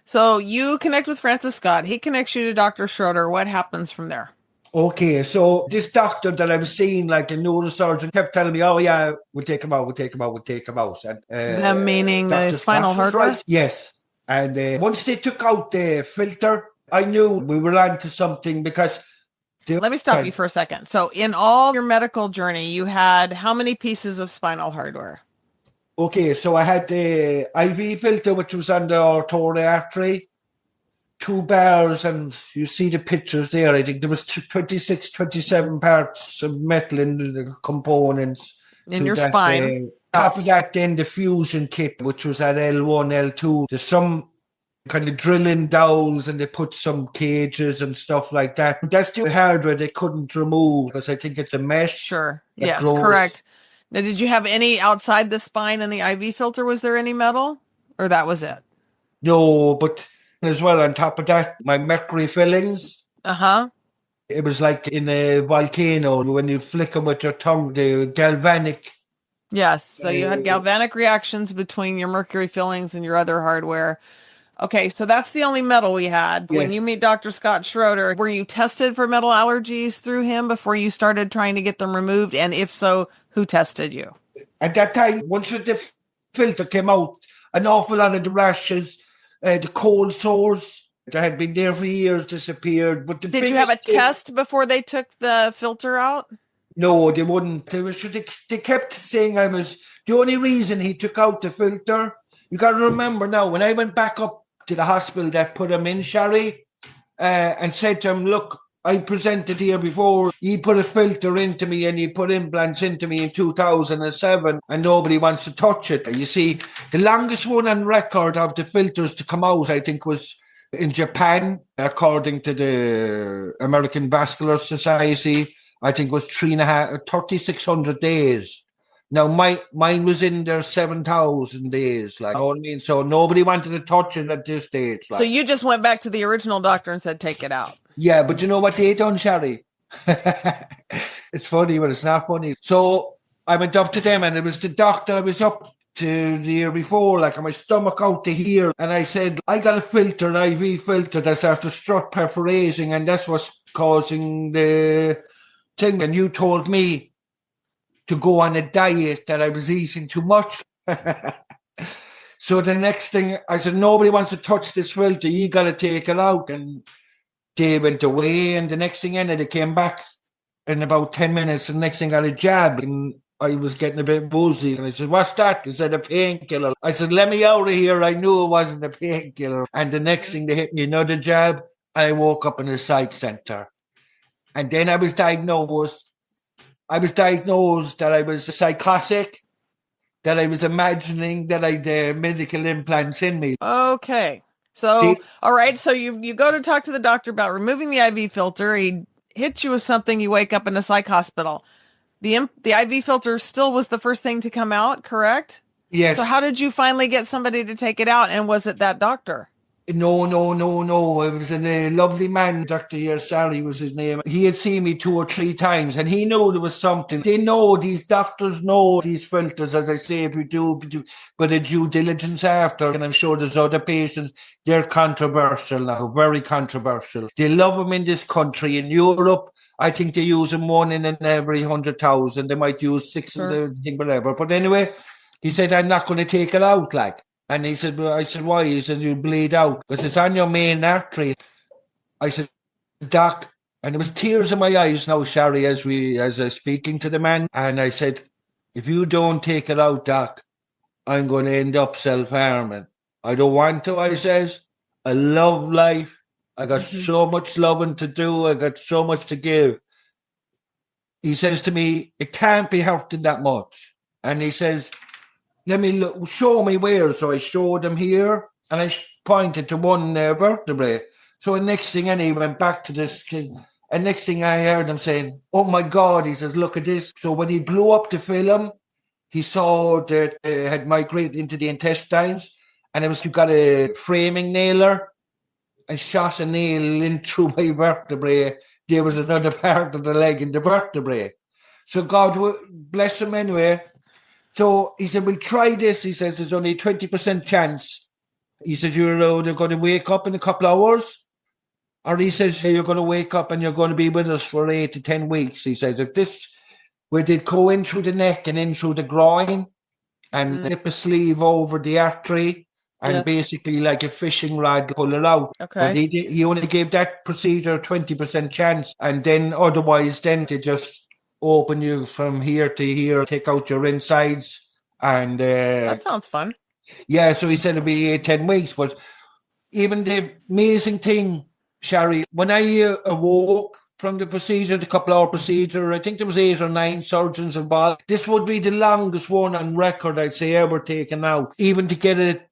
So you connect with Francis Scott. He connects you to Dr. Schroeder. What happens from there? Okay, so this doctor that I was seeing, like a neurosurgeon, kept telling me, "Oh yeah, we'll take him out, we'll take him out, we'll take him out." And them meaning the spinal hardware? Right. Yes. And once they took out the filter, I knew we were onto something because. Let me stop you for a second. So in all your medical journey, you had how many pieces of spinal hardware? Okay, so I had the IV filter, which was on the artery artery, 2 bars, and you see the pictures there. I think there was 26, 27 parts of metal in the components. In your spine. Top of that, then the fusion kit, which was at L1, L2. There's some kind of drilling dowels, and they put some cages and stuff like that. That's the hardware they couldn't remove because I think it's a mesh. Sure. Yes, correct. Now, did you have any outside the spine and the IV filter? Was there any metal, or that was it? No, but as well on top of that, my mercury fillings. It was like in a volcano when you flick them with your tongue, the galvanic. Yes, so you had galvanic reactions between your mercury fillings and your other hardware. Okay, so that's the only metal we had. Yes. When you meet Dr. Scott Schroeder, were you tested for metal allergies through him before you started trying to get them removed? And if so, who tested you? At that time, once the filter came out, an awful lot of the rashes, the cold sores that had been there for years disappeared. But did you have a test before they took the filter out? No, they wouldn't. They kept saying I was the only reason he took out the filter. You got to remember now, when I went back up to the hospital that put him in, Sherry, and said to him, look, I presented here before. He put a filter into me and he put implants into me in 2007 and nobody wants to touch it. You see, the longest one on record of the filters to come out, I think, was in Japan, according to the American Vascular Society. I think it was 3,600 days. Now, mine was in there 7,000 days, like, you know what I mean? So nobody wanted to touch it at this stage. Like. So you just went back to the original doctor and said, take it out. Yeah, but you know what they done, Sherry? It's funny, but it's not funny. So I went up to them and it was the doctor I was up to the year before, like my stomach out to here. And I said, I got a filter, an IV filter that's after strut perforating and that's what's causing the thing. And you told me to go on a diet that I was eating too much. So the next thing, I said, nobody wants to touch this filter. You got to take it out. And they went away. And the next thing, they came back in about 10 minutes. And the next thing, I got a jab. And I was getting a bit woozy. And I said, what's that? They said, a painkiller. I said, let me out of here. I knew it wasn't a painkiller. And the next thing, they hit me another jab. And I woke up in a psych center. And then I was diagnosed that I was psychotic, that I was imagining that I had medical implants in me. Okay. So, all right. So you go to talk to the doctor about removing the IV filter. He hits you with something. You wake up in a psych hospital. The IV filter still was the first thing to come out, correct? Yes. So how did you finally get somebody to take it out? And was it that doctor? No. It was a lovely man, Dr. Yersari was his name. He had seen me 2 or 3 times and he knew there was something. They know, these doctors know these filters, as I say, we do, but a due diligence after. And I'm sure there's other patients, they're controversial now, very controversial. They love them in this country. In Europe, I think they use them 1 in every 100,000. They might use 6 in whatever. But anyway, he said, I'm not going to take it out, like. And he said, I said, why? He said, you bleed out because it's on your main artery. I said, Doc, and there was tears in my eyes now, Sherry, as I was speaking to the man. And I said, if you don't take it out, Doc, I'm going to end up self-harming. I don't want to, I says. I love life. I got so much loving to do. I got so much to give. He says to me, it can't be hurting that much. And he says, let me look, show me where. So I showed him here and I pointed to one vertebrae. So the next thing, and he went back to this thing. And next thing I heard him saying, oh my God, he says, look at this. So when he blew up the film, he saw that it had migrated into the intestines and it was, you got a framing nailer and shot a nail in through my vertebrae. There was another part of the leg in the vertebrae. So God bless him anyway. So he said, we'll try this. He says, there's only a 20% chance. He says, you're going to wake up in a couple of hours. Or he says, you're going to wake up and you're going to be with us for 8 to 10 weeks. He says, if this, where they go in through the neck and in through the groin and slip a sleeve over the artery and basically like a fishing rod, pull it out. Okay. But he only gave that procedure a 20% chance. And then otherwise, then they just open you from here to here, take out your insides. And that sounds fun. Yeah, so he said it'd be 8-10 weeks. But even the amazing thing, Sherry, when I awoke from the procedure, the couple-hour procedure, I think there was 8 or 9 surgeons involved. This would be the longest one on record, I'd say, ever taken out. Even to get it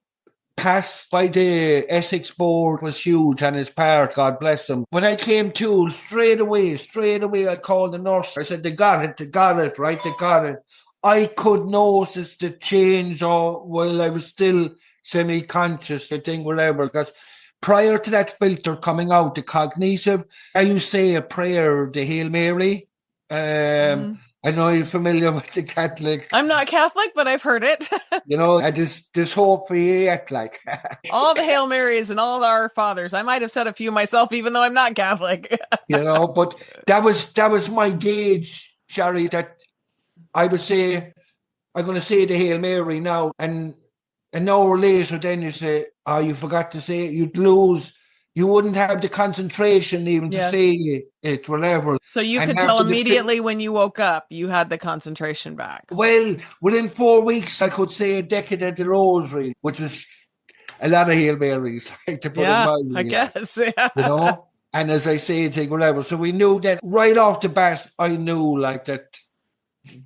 passed by the Essex board was huge on his part, God bless him. When I came to, straight away, I called the nurse. I said, they got it, right? They got it. I could notice the change while I was still semi-conscious, I think, whatever, because prior to that filter coming out, the cognitive, I used to say a prayer, the Hail Mary. I know you're familiar with the Catholic. I'm not Catholic, but I've heard it. You know, there's hope for you yet, like. All the Hail Marys and all our fathers. I might have said a few myself, even though I'm not Catholic. You know, but that was my gauge, Sherry, that I would say, I'm going to say the Hail Mary now, and an hour later then you say, oh, you forgot to say it, you'd lose. You wouldn't have the concentration even to say it, whatever. So you could tell immediately when you woke up, you had the concentration back. Well, within 4 weeks, I could say a decade of the rosary, which was a lot of Hail Marys, like, to put it mildly. I guess, You know? And as I say, whatever. So we knew that right off the bat, I knew like that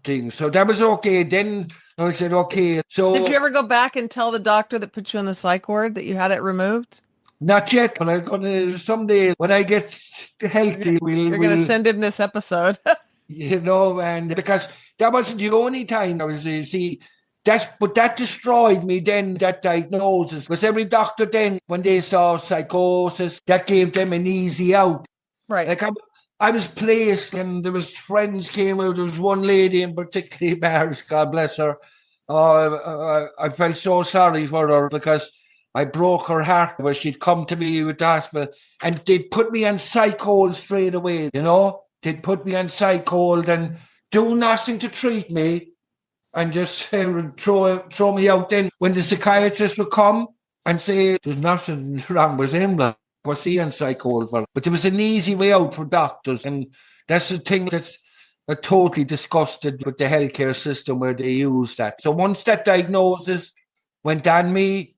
thing. So that was okay. Then I said, okay. So did you ever go back and tell the doctor that put you on the psych ward that you had it removed? Not yet, but I'm going to someday when I get healthy, You're going to send him this episode. You know, and because that wasn't the only time I was, you see, but that destroyed me then, that diagnosis. Because every doctor then, when they saw psychosis, that gave them an easy out. Right. Like I was placed and there was friends came out. There was one lady in particular, Mars, God bless her. I felt so sorry for her because I broke her heart where she'd come to me with the hospital and they'd put me on psych hold straight away, you know? They'd put me on psych hold and do nothing to treat me and just throw me out then. When the psychiatrist would come and say, there's nothing wrong with him, like, what's he on psych hold for? But there was an easy way out for doctors, and that's the thing that's totally disgusted with the healthcare system where they use that. So once that diagnosis went on me,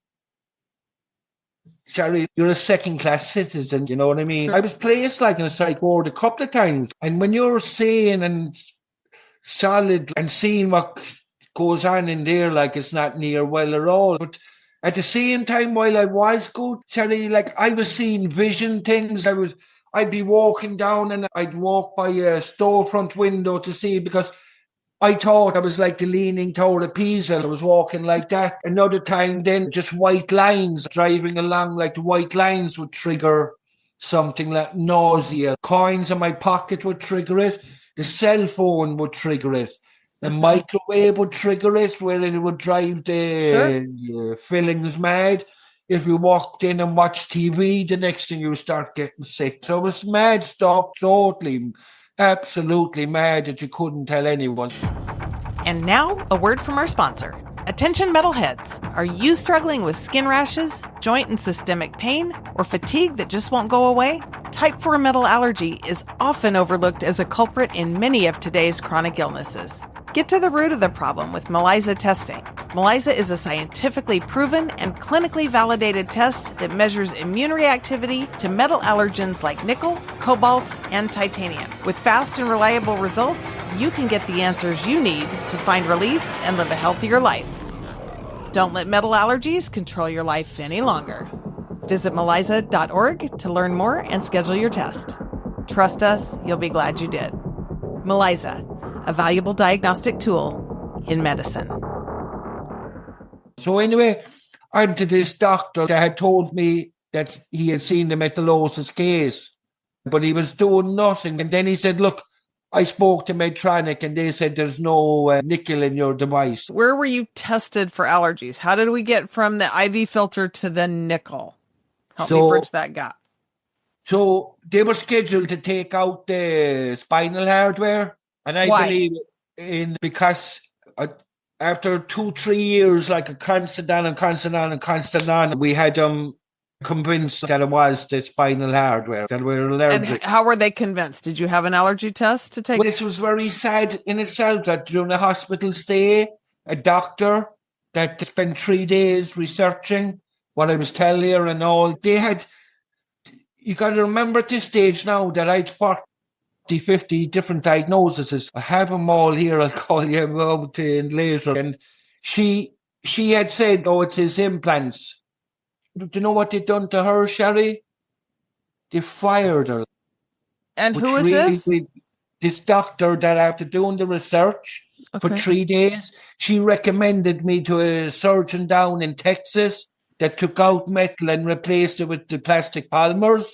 Sherry, you're a second-class citizen, you know what I mean? I was placed like in a psych ward a couple of times. And when you're sane and solid and seeing what goes on in there, like it's not near well at all. But at the same time, while I was good, Sherry, like I was seeing vision things. I'd be walking down and I'd walk by a storefront window to see, because I thought I was like the leaning tower of Pisa. I was walking like that. Another time then, just white lines, driving along like the white lines would trigger something like nausea. Coins in my pocket would trigger it. The cell phone would trigger it. The microwave would trigger it, where it would drive the fillings mad. If you walked in and watched TV, the next thing you start getting sick. So it was mad stuff, totally, absolutely mad that you couldn't tell anyone. And now, a word from our sponsor. Attention metalheads. Are you struggling with skin rashes, joint and systemic pain, or fatigue that just won't go away? Type 4 metal allergy is often overlooked as a culprit in many of today's chronic illnesses. Get to the root of the problem with ELISA testing. ELISA is a scientifically proven and clinically validated test that measures immune reactivity to metal allergens like nickel, cobalt, and titanium. With fast and reliable results, you can get the answers you need to find relief and live a healthier life. Don't let metal allergies control your life any longer. Visit melisa.org to learn more and schedule your test. Trust us, you'll be glad you did. Melisa, a valuable diagnostic tool in medicine. So anyway, I'm to this doctor that had told me that he had seen the metallosis case, but he was doing nothing. And then he said, look, I spoke to Medtronic and they said there's no nickel in your device. Where were you tested for allergies? How did we get from the IV filter to the nickel? Help me bridge that gap. So they were scheduled to take out the spinal hardware. And I believe because after 2-3 years, like a constant on, we had them convinced that it was the spinal hardware, that we were allergic. And how were they convinced? Did you have an allergy test to take? Well, this was very sad in itself, that during a hospital stay, a doctor that spent 3 days researching what I was telling you and all, you got to remember at this stage now that I'd 50 different diagnoses. I have them all here. I'll call you about it later. And she had said, oh, it's his implants. Do you know what they done to her, Sherry? They fired her. And who is this? This doctor that after doing the research for 3 days, she recommended me to a surgeon down in Texas that took out metal and replaced it with the plastic polymers.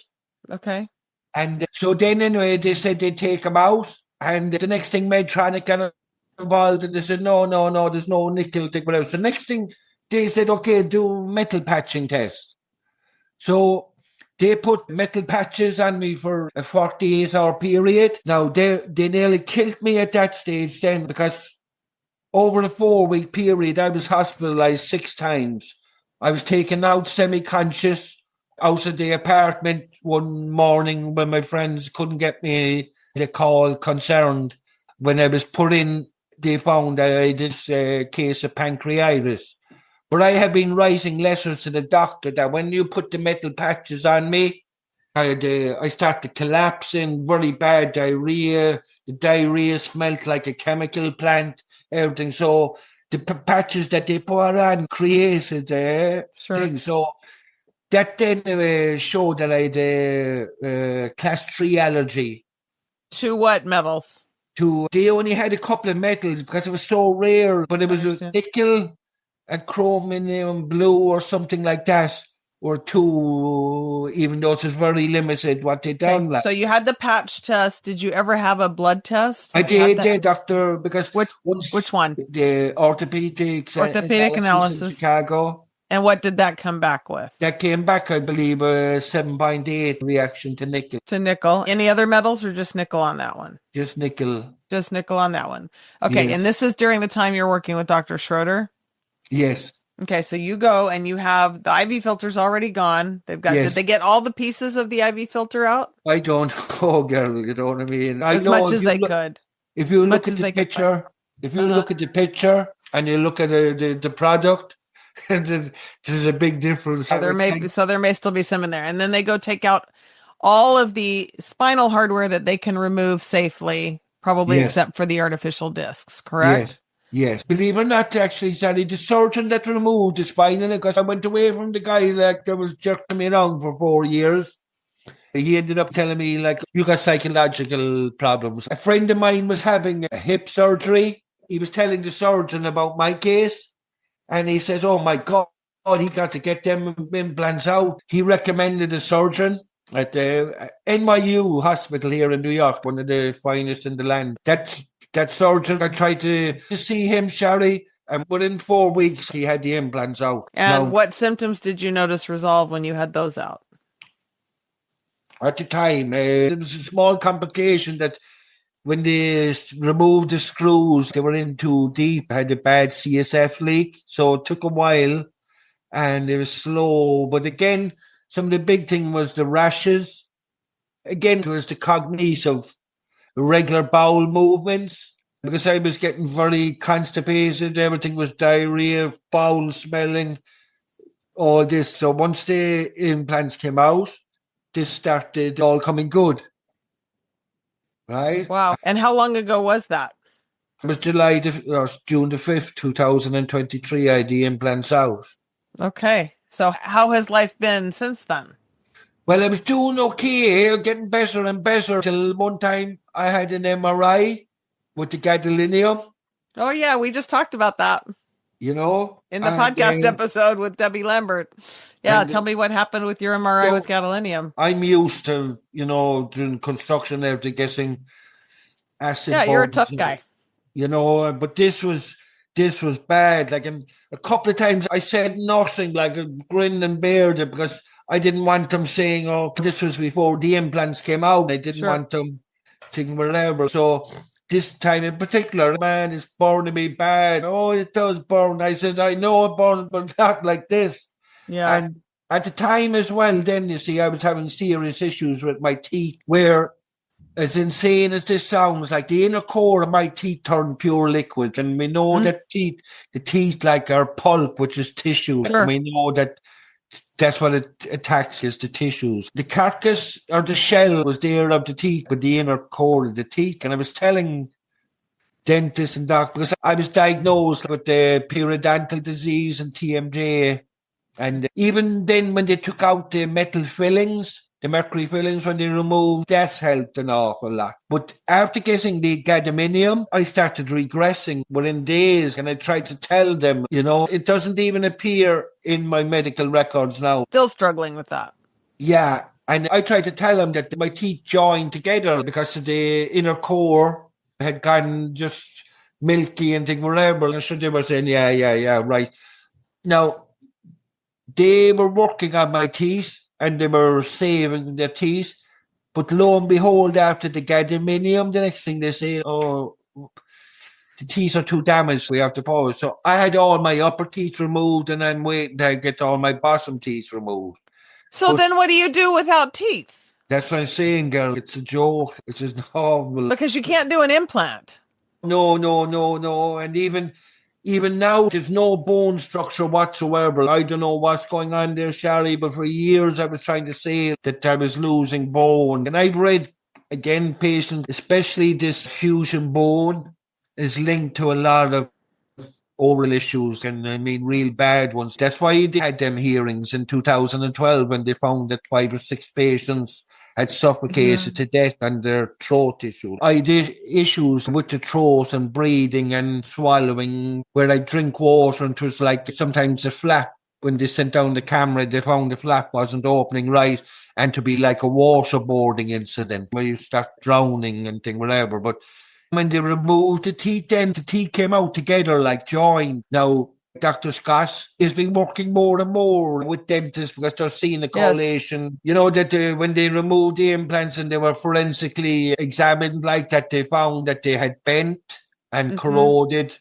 Okay. And so then anyway, they said they'd take him out. And the next thing, Medtronic got involved and they said, no, there's no nickel. Take it out. So next thing, they said, okay, do metal patching test. So they put metal patches on me for a 48-hour period. Now, they nearly killed me at that stage then, because over a 4-week period, I was hospitalized 6 times. I was taken out semi-conscious out of the apartment one morning when my friends couldn't get me the call concerned. When I was put in, they found that I had this case of pancreatitis. But I had been writing letters to the doctor that when you put the metal patches on me, I started collapsing, very bad diarrhea. The diarrhea smelled like a chemical plant, everything. So the patches that they put on created thing. So that then showed that I had a class 3 allergy. To what metals? They only had a couple of metals because it was so rare, but it was nickel and chromium blue or something like that, or 2, even though it was very limited what they done. So you had the patch test. Did you ever have a blood test? I did, doctor, because which one? The orthopedic analysis in Chicago. And what did that come back with? That came back, I believe, a 7.8 reaction to nickel. To nickel. Any other metals or just nickel on that one? Just nickel. Just nickel on that one. Okay, and this is during the time you're working with Dr. Schroeder? Yes. Okay, so you go and you have the IV filters already gone. They've got. Did they get all the pieces of the IV filter out? I don't know, girl. You know what I mean? As much as they could. If you look at the picture, look at the picture and you look at the product, there's a big difference. So there may still be some in there, and then they go take out all of the spinal hardware that they can remove safely, probably except for the artificial discs. Correct? Yes. Believe it or not, actually, Sally, the surgeon that removed the spinal, because I went away from the guy that was jerking me around for 4 years. He ended up telling me, you got psychological problems. A friend of mine was having a hip surgery, he was telling the surgeon about my case, and he says, oh my God, he got to get them implants out. He recommended a surgeon at the NYU hospital here in New York, one of the finest in the land. That surgeon, I tried to see him, Sherry, and within 4 weeks, he had the implants out. And what symptoms did you notice resolve when you had those out? At the time, there was a small complication that when they removed the screws, they were in too deep, had a bad CSF leak. So it took a while and it was slow. But again, some of the big thing was the rashes. Again, it was the cognitive, irregular bowel movements. Because I was getting very constipated, everything was diarrhea, foul smelling, all this. So once the implants came out, this started all coming good. Right? Wow. And how long ago was that? It was June the 5th, 2023, I had the implants out. Okay. So how has life been since then? Well, I was doing okay, getting better and better, till one time I had an MRI with the gadolinium. Oh, yeah. We just talked about that. You know? In the podcast episode with Debbie Lambert. Yeah, tell me what happened with your MRI with gadolinium. I'm used to, doing construction there, to guessing acid. Yeah, you're a tough guy. But this was bad. Like, a couple of times I said nothing, like a grin and bear it, because I didn't want them saying, oh, this was before the implants came out. I didn't want them thinking whatever. So this time in particular, man, it's burning me bad. Oh, it does burn. I said, I know it burns, but not like this. Yeah. And at the time as well, then, you see, I was having serious issues with my teeth, where, as insane as this sounds, like the inner core of my teeth turned pure liquid. And we know that the teeth like are pulp, which is tissue. Sure. And we know that's what it attacks, is the tissues. The carcass or the shell was there of the teeth, but the inner core of the teeth. And I was telling dentists and doctors, because I was diagnosed with the periodontal disease and TMJ. And even then, when they took out the metal fillings, the mercury fillings, when they removed, that helped an awful lot. But after getting the gadolinium, I started regressing within days, and I tried to tell them, it doesn't even appear in my medical records now. Still struggling with that. Yeah, and I tried to tell them that my teeth joined together because the inner core had gone just milky and things, whatever. And so they were saying, yeah, right. Now, they were working on my teeth, and they were saving their teeth. But lo and behold, after the gadolinium, the next thing they say, oh, the teeth are too damaged, we have to pause. So I had all my upper teeth removed, and I'm waiting to get all my bottom teeth removed. So then what do you do without teeth? That's what I'm saying, girl. It's a joke. It's just horrible. Because you can't do an implant. No. And even now, there's no bone structure whatsoever. I don't know what's going on there, Shari, but for years I was trying to say that I was losing bone. And I've read, again, patients, especially this fusion bone, is linked to a lot of oral issues, and I mean real bad ones. That's why they had them hearings in 2012 when they found that 5 or 6 patients had suffocated to death on their throat tissue. I did issues with the throat and breathing and swallowing, where I drink water and it was like sometimes the flap, when they sent down the camera, they found the flap wasn't opening right, and to be like a waterboarding incident where you start drowning and thing, whatever. But when they removed the teeth, then the teeth came out together, like joined. Now, Dr. Scott has been working more and more with dentists because they're seeing a correlation. Yes. That when they removed the implants and they were forensically examined like that, they found that they had bent and corroded,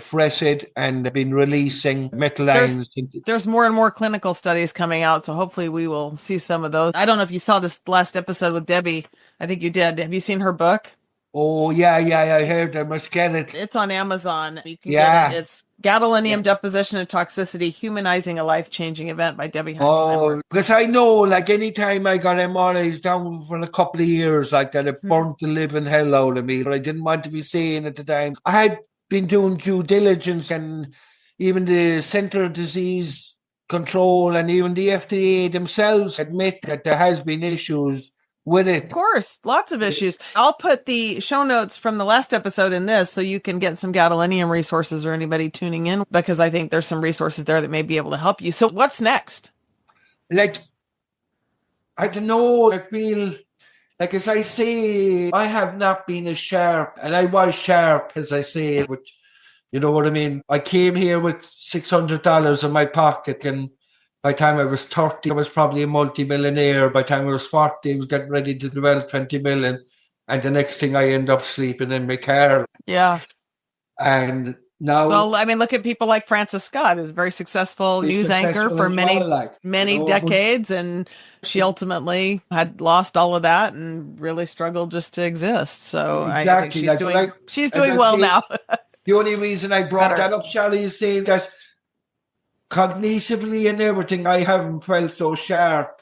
fretted, and been releasing metal lines. There's more and more clinical studies coming out, so hopefully we will see some of those. I don't know if you saw this last episode with Debbie. I think you did. Have you seen her book? Oh, yeah, I heard. I must get it. It's on Amazon. You can get it. It's Gadolinium Deposition and Toxicity, Humanizing a Life-Changing Event by Debbie Hansen. Oh, because I know, like, anytime I got MRIs down for a couple of years, like that, it burnt the living hell out of me. But I didn't want to be saying at the time. I had been doing due diligence, and even the Centre of Disease Control and even the FDA themselves admit that there has been issues with it. Of course, lots of issues. I'll put the show notes from the last episode in this so you can get some gadolinium resources or anybody tuning in, because I think there's some resources there that may be able to help you. So what's next? Like, I don't know, I feel like, as I say, I have not been as sharp, and I was sharp, as I say, which, you know what I mean? I came here with $600 in my pocket, and by the time I was 30, I was probably a multi-millionaire. By the time I was 40, I was getting ready to develop 20 million. And the next thing I end up sleeping in my car. Yeah. And now... Well, I mean, look at people like Frances Scott, who's a very successful news anchor for many decades. And she ultimately had lost all of that and really struggled just to exist. So exactly. I think she's doing well now. The only reason I brought that up, Shally, is saying that cognitively and everything, I haven't felt so sharp.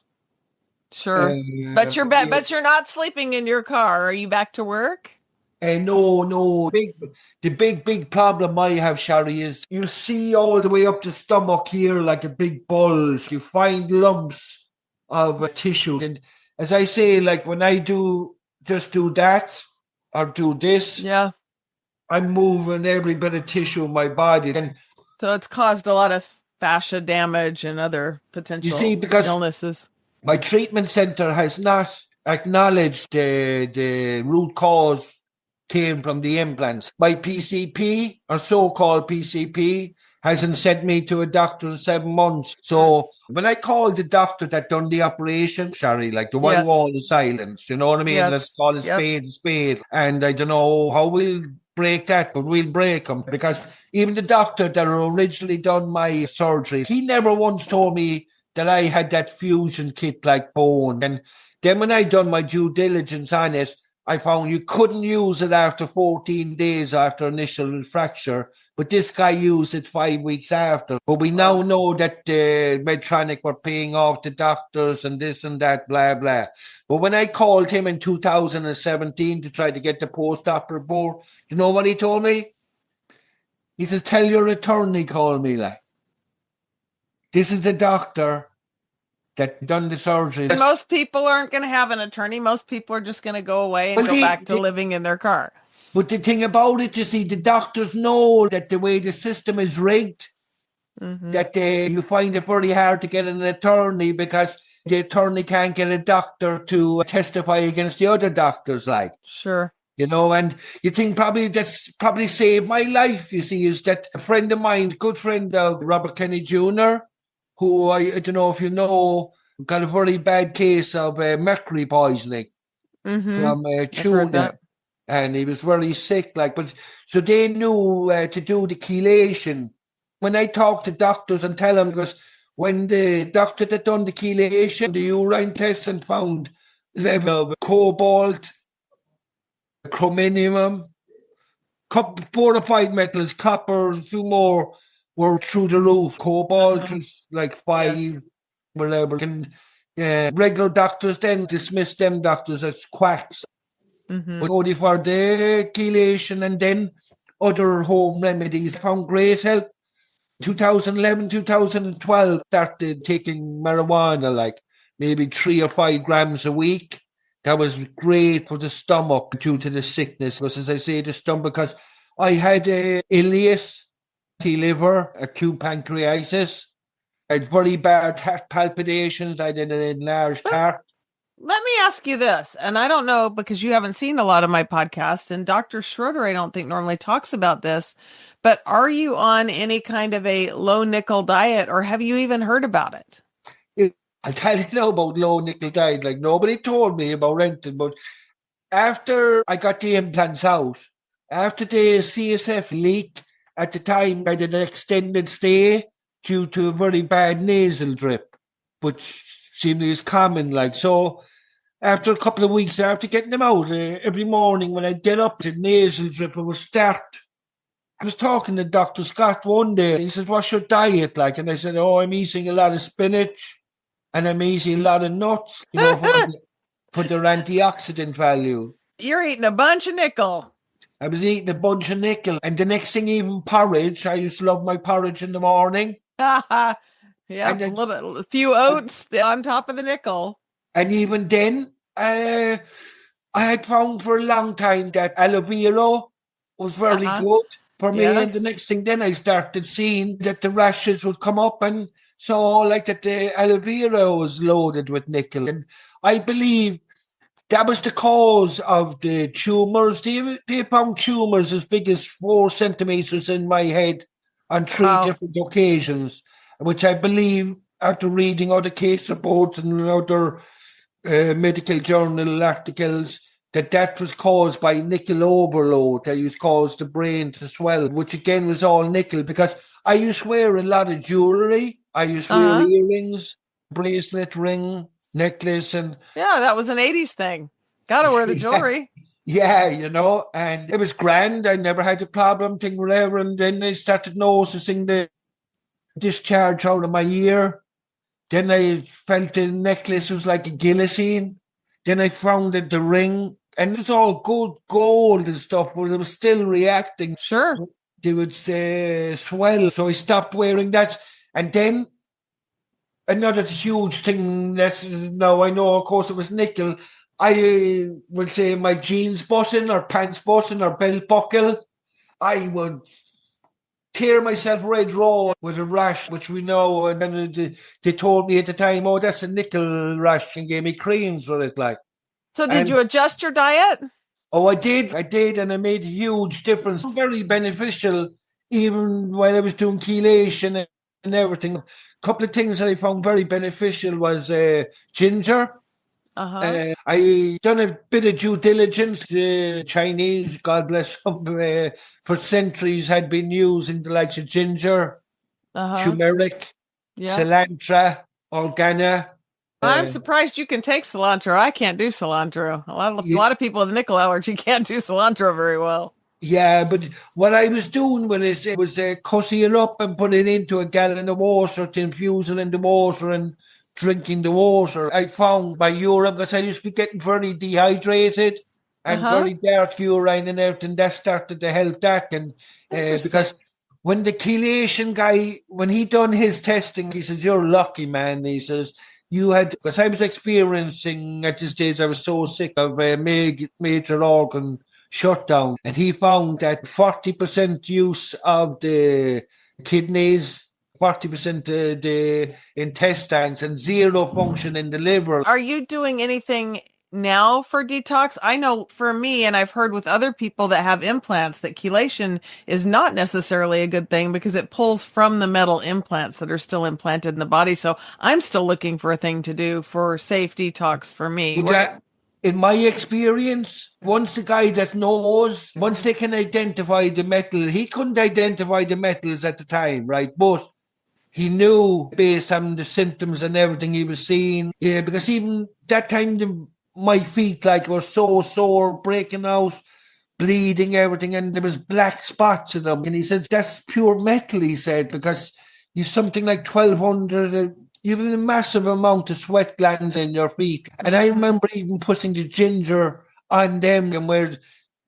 Sure. But you're not sleeping in your car. Are you back to work? No. The big problem I have, Shari, is you see all the way up the stomach here like a big bulge. You find lumps of tissue. And as I say, like when I do that or do this, yeah, I'm moving every bit of tissue in my body. And so it's caused a lot of fascia damage and other potential illnesses. My treatment center has not acknowledged the root cause came from the implants. My PCP, or so-called PCP, hasn't sent me to a doctor in 7 months. So when I called the doctor that done the operation, Shari, like the one wall of silence, you know what I mean? Yes. Let's call it spade a spade. And I don't know how we'll break that, but we'll break them, because even the doctor that originally done my surgery, he never once told me that I had that fusion kit like bone. And then when I done my due diligence on it, I found you couldn't use it after 14 days after initial fracture, but this guy used it 5 weeks after. But we now know that Medtronic were paying off the doctors and this and that, blah, blah. But when I called him in 2017 to try to get the post-op report, you know what he told me? He says, tell your attorney, call me like. This is the doctor that done the surgery. And most people aren't going to have an attorney. Most people are just going to go away and go back to living in their car. But the thing about it, you see, the doctors know that the way the system is rigged, that you find it very hard to get an attorney, because the attorney can't get a doctor to testify against the other doctors, like. Sure. You know, and you think that's probably saved my life, you see, is that a friend of mine, good friend of Robert Kennedy Jr., who I don't know if you know, got a very bad case of mercury poisoning from tuna, and he was very sick. But so they knew to do the chelation. When I talk to doctors and tell them, because when the doctor that done the chelation, the urine test, and found level of cobalt, chromium, 4 or 5 metals, copper, a few more, were through the roof. Cobalt was like 5, whatever. And regular doctors then dismissed them doctors as quacks. But only for the chelation and then other home remedies found great help. 2011, 2012, started taking marijuana, like maybe 3 or 5 grams a week. That was great for the stomach due to the sickness. Because as I say, the stomach, because I had ileus, liver, acute pancreatitis. I had very bad heart palpitations. I had an enlarged heart. Let me ask you this, and I don't know because you haven't seen a lot of my podcast, and Dr. Schroeder, I don't think normally talks about this, but are you on any kind of a low nickel diet, or have you even heard about it? I'll tell you now about low nickel diet. Like, nobody told me about renting, but after I got the implants out, after the CSF leak, at the time I did an extended stay due to a very bad nasal drip, which seemingly is common. Like, so after a couple of weeks after getting them out, every morning when I get up, the nasal drip would start. I was talking to Dr. Scott one day. He said, what's your diet like? And I said, I'm eating a lot of spinach and I'm eating a lot of nuts, you know, for their antioxidant value. You're eating a bunch of nickel. I was eating a bunch of nickel. And the next thing, even porridge. I used to love my porridge in the morning. Yeah, a few oats on top of the nickel. And even then, I had found for a long time that aloe vera was very good for me. And the next thing then I started seeing that the rashes would come up, and so like that the aloe vera was loaded with nickel. And I believe that was the cause of the tumours. They found tumours as big as 4 centimetres in my head on 3 different occasions, which I believe, after reading other case reports and other medical journal articles, that was caused by nickel overload. That used caused the brain to swell, which again was all nickel, because I used to wear a lot of jewellery. I used to wear earrings, bracelet, ring, necklace, and that was an 80s thing. Gotta wear the jewelry. Yeah, and it was grand. I never had a problem, thing, whatever. And then I started noticing the discharge out of my ear. Then I felt the necklace was like a guillotine. Then I found that the ring, and it was all good gold and stuff, but it was still reacting. Sure. They would swell. So I stopped wearing that. And then another huge thing now I know, of course, it was nickel. I would say my jeans button or pants button or belt buckle, I would tear myself red raw with a rash, which we know. And then they told me at the time, oh, that's a nickel rash, and gave me creams for it. So did you adjust your diet? Oh, I did, and I made a huge difference. Very beneficial, even while I was doing chelation and everything. A couple of things that I found very beneficial was ginger. I done a bit of due diligence. Chinese, God bless them, for centuries had been using the likes of ginger, turmeric, cilantro, organa. I'm surprised you can take cilantro. I can't do cilantro. A lot of people with nickel allergy can't do cilantro very well. Yeah, but what I was doing with it was cutting it up and put it into a gallon of water to infuse it in the water and drinking the water. I found by urine, because I used to be getting very dehydrated and very dark urine and everything, that started to help that. And because when the chelation guy, when he done his testing, he says, you're lucky, man. He says, because I was experiencing, at this stage, I was so sick of major organ shutdown. And he found that 40% use of the kidneys, 40% the intestines, and zero function in the liver. Are you doing anything now for detox? I know for me, and I've heard with other people that have implants, that chelation is not necessarily a good thing because it pulls from the metal implants that are still implanted in the body. So I'm still looking for a thing to do for safe detox for me. In my experience, once the guy that knows, once they can identify the metal, he couldn't identify the metals at the time, right? But he knew based on the symptoms and everything he was seeing. Yeah, because even that time, my feet were so sore, breaking out, bleeding, everything, and there was black spots in them. And he said, that's pure metal, he said, because you've something like 1,200, you have a massive amount of sweat glands in your feet. And I remember even putting the ginger on them, and where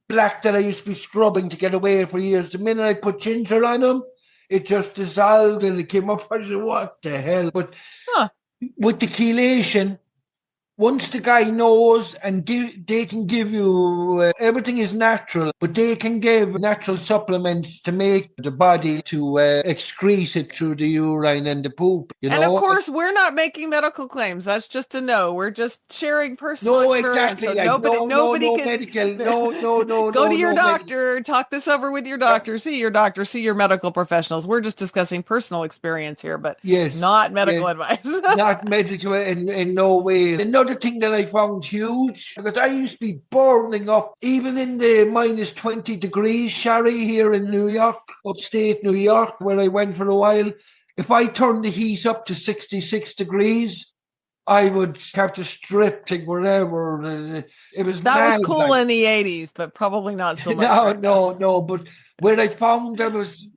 black that I used to be scrubbing to get away for years, the minute I put ginger on them, it just dissolved and it came up. I said, what the hell? But with the chelation, once the guy knows, and they can give you, everything is natural, but they can give natural supplements to make the body to excrete it through the urine and the poop. And of course, we're not making medical claims. That's just a no. We're just sharing personal experience. Exactly. So nobody can medical. No. Go to your doctor. Talk this over with your doctor. See your doctor. See your medical professionals. We're just discussing personal experience here, but not medical advice. Not medical in no way. Another thing that I found huge, because I used to be burning up, even in the minus 20 degrees, Sherry, here in New York, upstate New York, where I went for a while. If I turned the heat up to 66 degrees, I would have to strip, whatever. It was that was cool in the 80s, but probably not so much. No. But where I found it was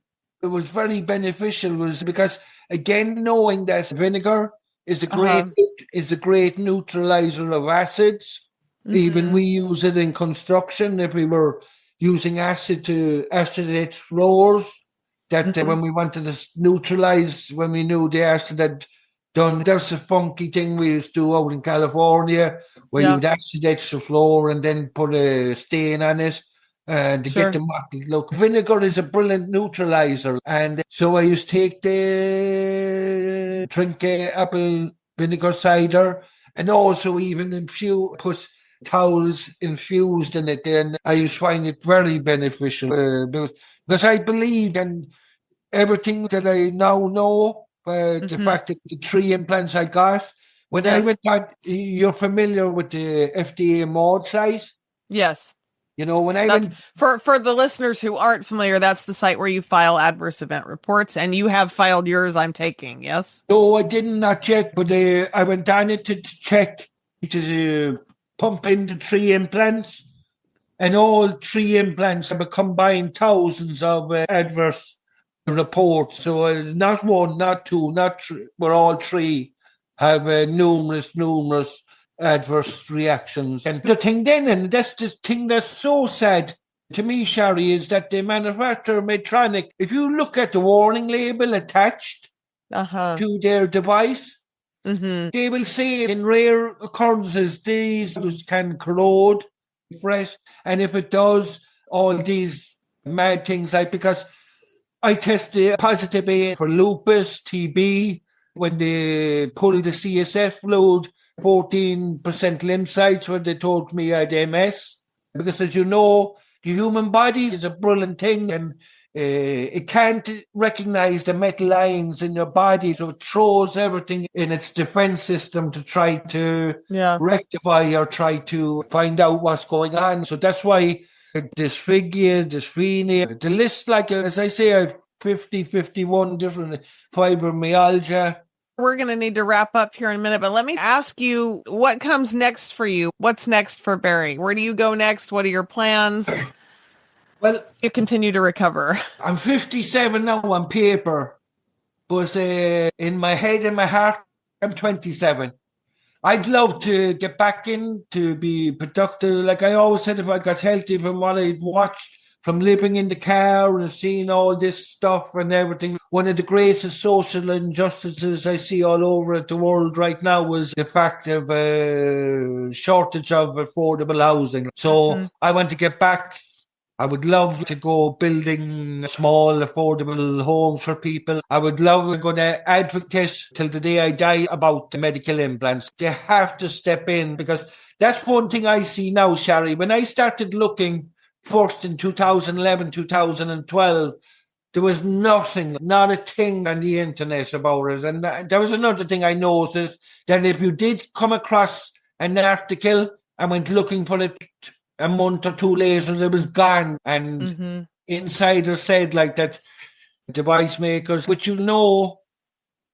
very beneficial was because, again, knowing that vinegar is a great neutralizer of acids. Mm-hmm. Even we use it in construction. If we were using acid to acidate floors, that when we wanted to neutralize, when we knew the acid had done. There's a funky thing we used to do out in California where you'd acid etch the floor and then put a stain on it to get the mottled look. Vinegar is a brilliant neutralizer. And so I used to take drink apple vinegar cider and also even put towels infused in it. And I used to find it very beneficial because I believed in everything that I now know. The fact that the 3 implants I got, when I went on, you're familiar with the FDA mod site? Yes. You know, when I went... For the listeners who aren't familiar, that's the site where you file adverse event reports, and you have filed yours, I'm taking, yes? No, I didn't, not yet, but I went on it to check, to pump in the 3 implants, and all 3 implants have combined thousands of adverse reports. So not 1, not 2, not 3, but all 3 have numerous adverse reactions. And the thing then, and that's the thing that's so sad to me, Shari, is that the manufacturer Medtronic, if you look at the warning label attached to their device, they will say in rare occurrences these can corrode fresh, and if it does, all these mad things because I tested positive for lupus, TB, when they pulled the CSF fluid, 14% lymphocytes, when they told me I had MS. Because as you know, the human body is a brilliant thing and it can't recognize the metal ions in your body, so it throws everything in its defense system to try to rectify or try to find out what's going on. So that's why dysphagia, dysphrenia, the list, like as I say, I have 51 different fibromyalgia. We're going to need to wrap up here in a minute, but let me ask you, what comes next for you? What's next for Barry? Where do you go next? What are your plans? Well, you continue to recover. I'm 57 now on paper, but in my head and my heart, I'm 27. I'd love to get back in to be productive. Like I always said, if I got healthy from what I'd watched, from living in the car and seeing all this stuff and everything, one of the greatest social injustices I see all over the world right now is the fact of shortage of affordable housing. So I want to get back. I would love to go building small, affordable homes for people. I would love to go to advocate till the day I die about the medical implants. They have to step in because that's one thing I see now, Shari. When I started looking first in 2011, 2012, there was nothing, not a thing on the internet about it. And there was another thing I noticed, that if you did come across an article and went looking for it, a month or 2 later, it was gone. And insiders said like that device makers, which you know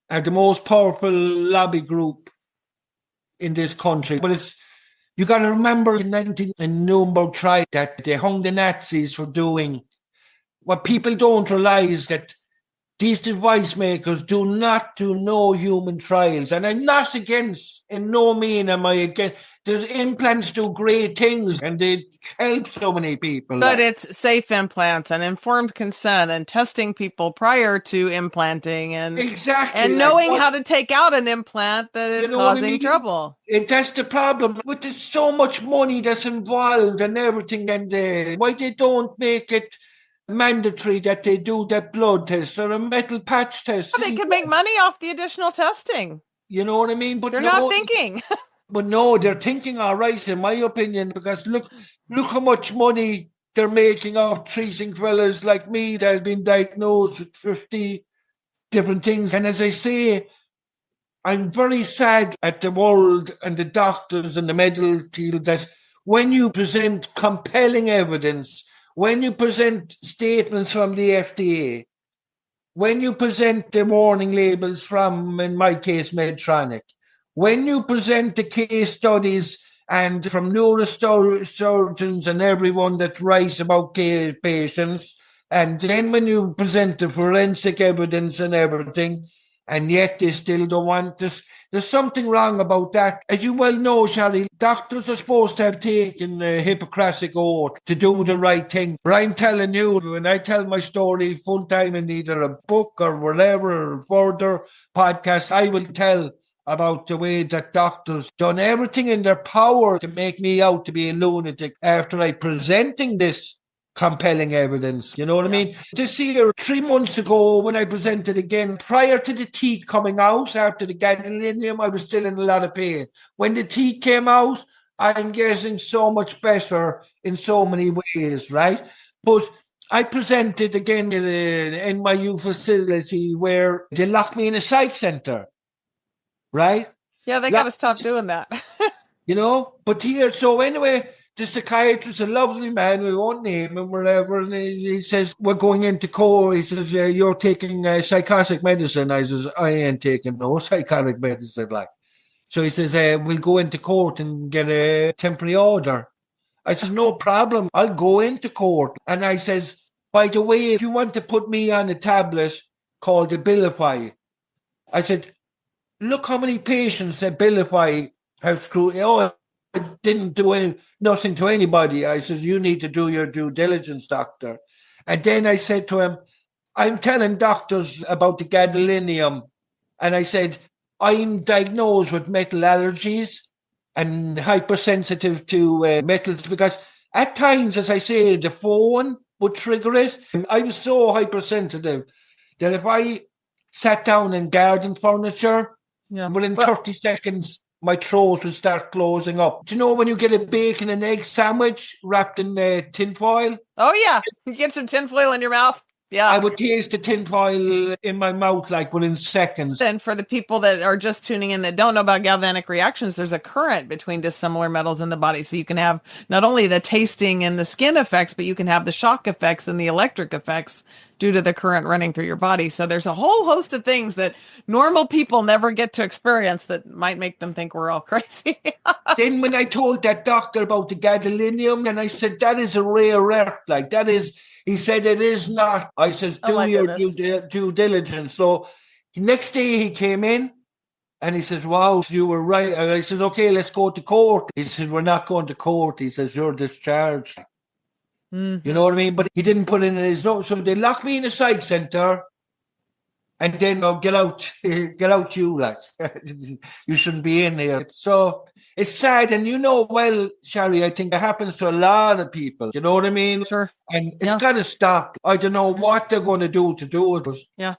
are the most powerful lobby group in this country. But you got to remember in Nuremberg trial that they hung the Nazis for doing what people don't realize, that these device makers do not do no human trials. And I'm not against, in no mean am I against. There's implants do great things and they help so many people. But it's safe implants and informed consent and testing people prior to implanting and knowing how to take out an implant that is causing trouble. And that's the problem. But there's so much money that's involved and everything, and why they don't make it mandatory that they do that blood test or a metal patch test. Well, they could make money off the additional testing. You know what I mean? But they're not thinking. But no, they're thinking all right, in my opinion, because look how much money they're making off treating fellas like me that have been diagnosed with 50 different things. And as I say, I'm very sad at the world and the doctors and the medical field that when you present compelling evidence, when you present statements from the FDA, when you present the warning labels from, in my case, Medtronic, when you present the case studies and from neurosurgeons and everyone that writes about patients, and then when you present the forensic evidence and everything, and yet they still don't want this. There's something wrong about that. As you well know, Shari, doctors are supposed to have taken a Hippocratic oath to do the right thing. But I'm telling you, when I tell my story full time in either a book or whatever, or further podcast, I will tell about the way that doctors done everything in their power to make me out to be a lunatic after I presenting this compelling evidence. You know what I mean? This year, 3 months ago, when I presented again, prior to the teeth coming out, after the gadolinium, I was still in a lot of pain. When the teeth came out, I'm getting so much better in so many ways, right? But I presented again in an NYU facility where they locked me in a psych center, right? Yeah, they got to stop doing that. You know? But here, so anyway, the psychiatrist, a lovely man, we won't name him, whatever, and he says, we're going into court. He says, you're taking psychotic medicine. I says, I ain't taking no psychotic medicine, like. So he says, we'll go into court and get a temporary order. I said, no problem. I'll go into court. And I says, by the way, if you want to put me on a tablet called Abilify, I said, look how many patients Abilify have screwed. Oh, I didn't do nothing to anybody. I said, you need to do your due diligence, doctor. And then I said to him, I'm telling doctors about the gadolinium. And I said, I'm diagnosed with metal allergies and hypersensitive to metals because at times, as I say, the phone would trigger it. I was so hypersensitive that if I sat down in garden furniture, within 30 seconds, my throat would start closing up. Do you know when you get a bacon and egg sandwich wrapped in tin foil? Oh, yeah. You get some tin foil in your mouth. Yeah. I would taste the tin foil in my mouth like within seconds. And for the people that are just tuning in that don't know about galvanic reactions, there's a current between dissimilar metals in the body. So you can have not only the tasting and the skin effects, but you can have the shock effects and the electric effects due to the current running through your body. So there's a whole host of things that normal people never get to experience that might make them think we're all crazy. Then when I told that doctor about the gadolinium, and I said, that is a rare earth, like that is... He said, it is not. I says, do your due diligence. So next day he came in and he says, wow, you were right. And I said, okay, let's go to court. He said, we're not going to court. He says, you're discharged. Mm-hmm. You know what I mean? But he didn't put in his note. So they locked me in a psych center and then get out you, like. You shouldn't be in here. So it's sad. And you know, well, Shari, I think it happens to a lot of people. You know what I mean? Sure. And it's got to stop. I don't know what they're going to do it. Yeah.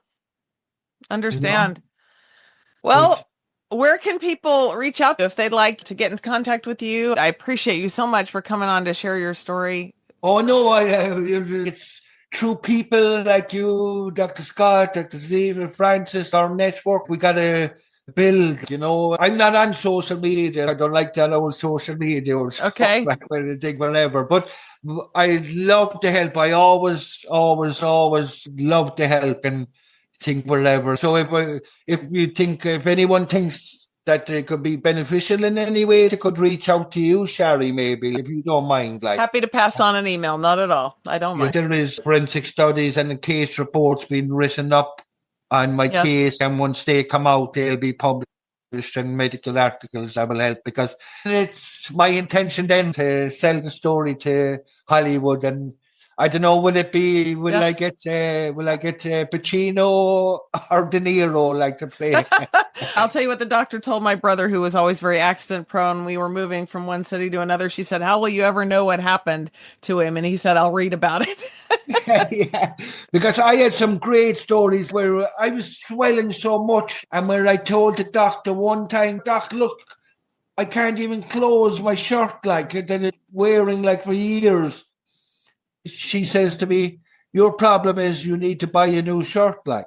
Understand. You know? Well, where can people reach out if they'd like to get in contact with you? I appreciate you so much for coming on to share your story. Oh, no, it's through people like you, Dr. Scott, Dr. Stephen, Francis, our network. We got to build, you know. I'm not on social media. I don't like that old social media or stuff, okay, like whatever. But I love to help. I always love to help and think whatever. So if anyone thinks that it could be beneficial in any way, they could reach out to you, Shari, maybe, if you don't mind. Like, happy to pass on an email. Not at all. I don't mind. There is forensic studies and the case reports being written up on my case, and once they come out, they'll be published in medical articles. I will help because it's my intention then to sell the story to Hollywood. And I don't know, will I get Pacino or De Niro like to play? I'll tell you what the doctor told my brother, who was always very accident prone. We were moving from one city to another. She said, how will you ever know what happened to him? And he said, I'll read about it. Yeah, because I had some great stories where I was swelling so much, and where I told the doctor one time, Doc, look, I can't even close my shirt like that it's wearing like for years. She says to me, your problem is you need to buy a new shirt, like.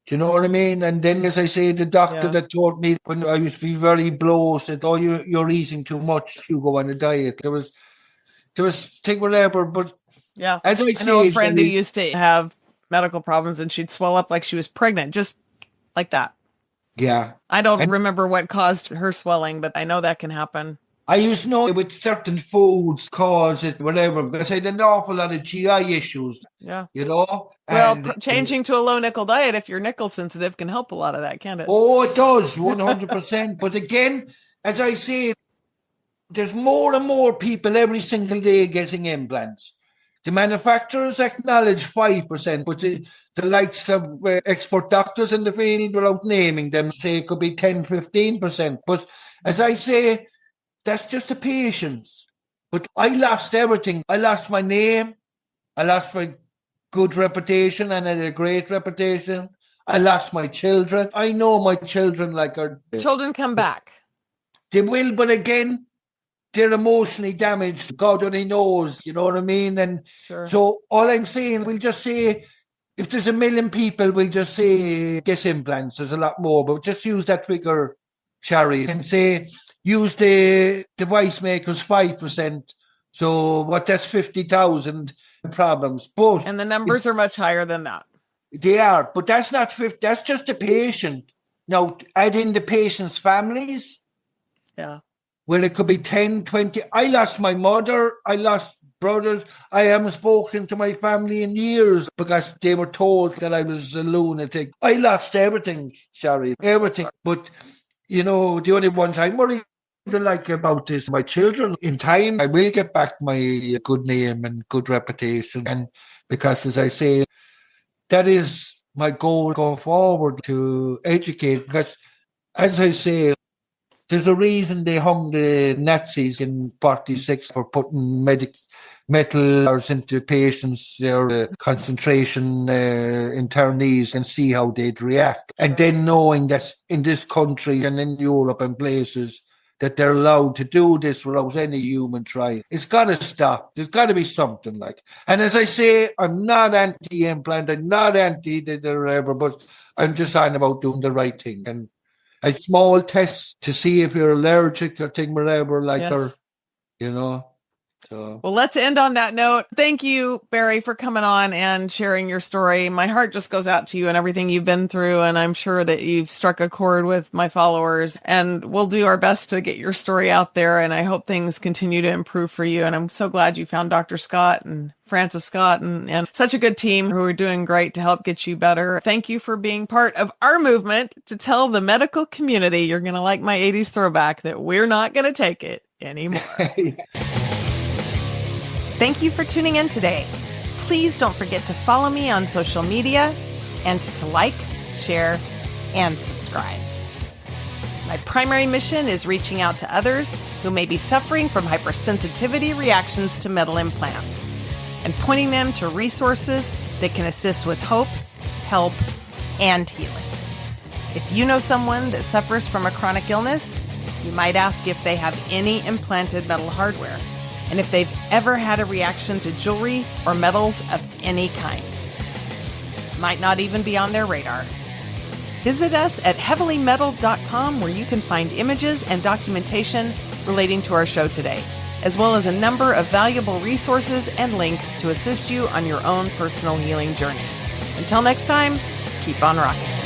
Do you know what I mean? And then, as I say, the doctor that told me when I used to be very blow said, oh, you're eating too much, you go on a diet. There was take whatever, but as I know a friend who used to have medical problems and she'd swell up like she was pregnant, just like that. Yeah. I don't remember what caused her swelling, but I know that can happen. I used to know with certain foods cause it, whatever, because I had an awful lot of GI issues. Yeah. You know? Well, And, changing to a low nickel diet, if you're nickel sensitive, can help a lot of that, can't it? Oh, it does, 100%. But again, as I say, there's more and more people every single day getting implants. The manufacturers acknowledge 5%, but the likes of expert doctors in the field, without naming them, say it could be 10, 15%. But as I say, that's just a patience. But I lost everything. I lost my name. I lost my good reputation, and I had a great reputation. I lost my children. I know my children are... Children come back. They will, but again, they're emotionally damaged. God only knows, you know what I mean? And sure. So all I'm saying, we'll just say, if there's 1 million people, we'll just say get implants. There's a lot more, but just use that figure, Shari, and say use the device makers 5%. So that's 50,000 problems. But and the numbers are much higher than that. They are, but that's not 50. That's just the patient. Now, add in the patient's families. Yeah. Well, it could be 10, 20. I lost my mother. I lost brothers. I haven't spoken to my family in years because they were told that I was a lunatic. I lost everything, Shari, everything. But, the only ones I'm worried about is my children. In time, I will get back my good name and good reputation. And because, as I say, that is my goal going forward, to educate. Because, as I say, there's a reason they hung the Nazis in 1946 for putting metal into patients, their concentration internees, and see how they'd react. And then knowing that in this country and in Europe and places that they're allowed to do this without any human trial. It's got to stop. There's got to be something like. And as I say, I'm not anti-implant. I'm not anti-whatever, but I'm just on about doing the right thing. And a small test to see if you're allergic or thing, whatever, yes. So. Well, let's end on that note. Thank you, Barry, for coming on and sharing your story. My heart just goes out to you and everything you've been through. And I'm sure that you've struck a chord with my followers, and we'll do our best to get your story out there. And I hope things continue to improve for you. And I'm so glad you found Dr. Scott and Francis Scott and such a good team who are doing great to help get you better. Thank you for being part of our movement to tell the medical community, you're going to like my 80s throwback, that we're not going to take it anymore. Thank you for tuning in today. Please don't forget to follow me on social media and to like, share, and subscribe. My primary mission is reaching out to others who may be suffering from hypersensitivity reactions to metal implants and pointing them to resources that can assist with hope, help, and healing. If you know someone that suffers from a chronic illness, you might ask if they have any implanted metal hardware, and if they've ever had a reaction to jewelry or metals of any kind. Might not even be on their radar. Visit us at heavilymetal.com, where you can find images and documentation relating to our show today, as well as a number of valuable resources and links to assist you on your own personal healing journey. Until next time, keep on rocking.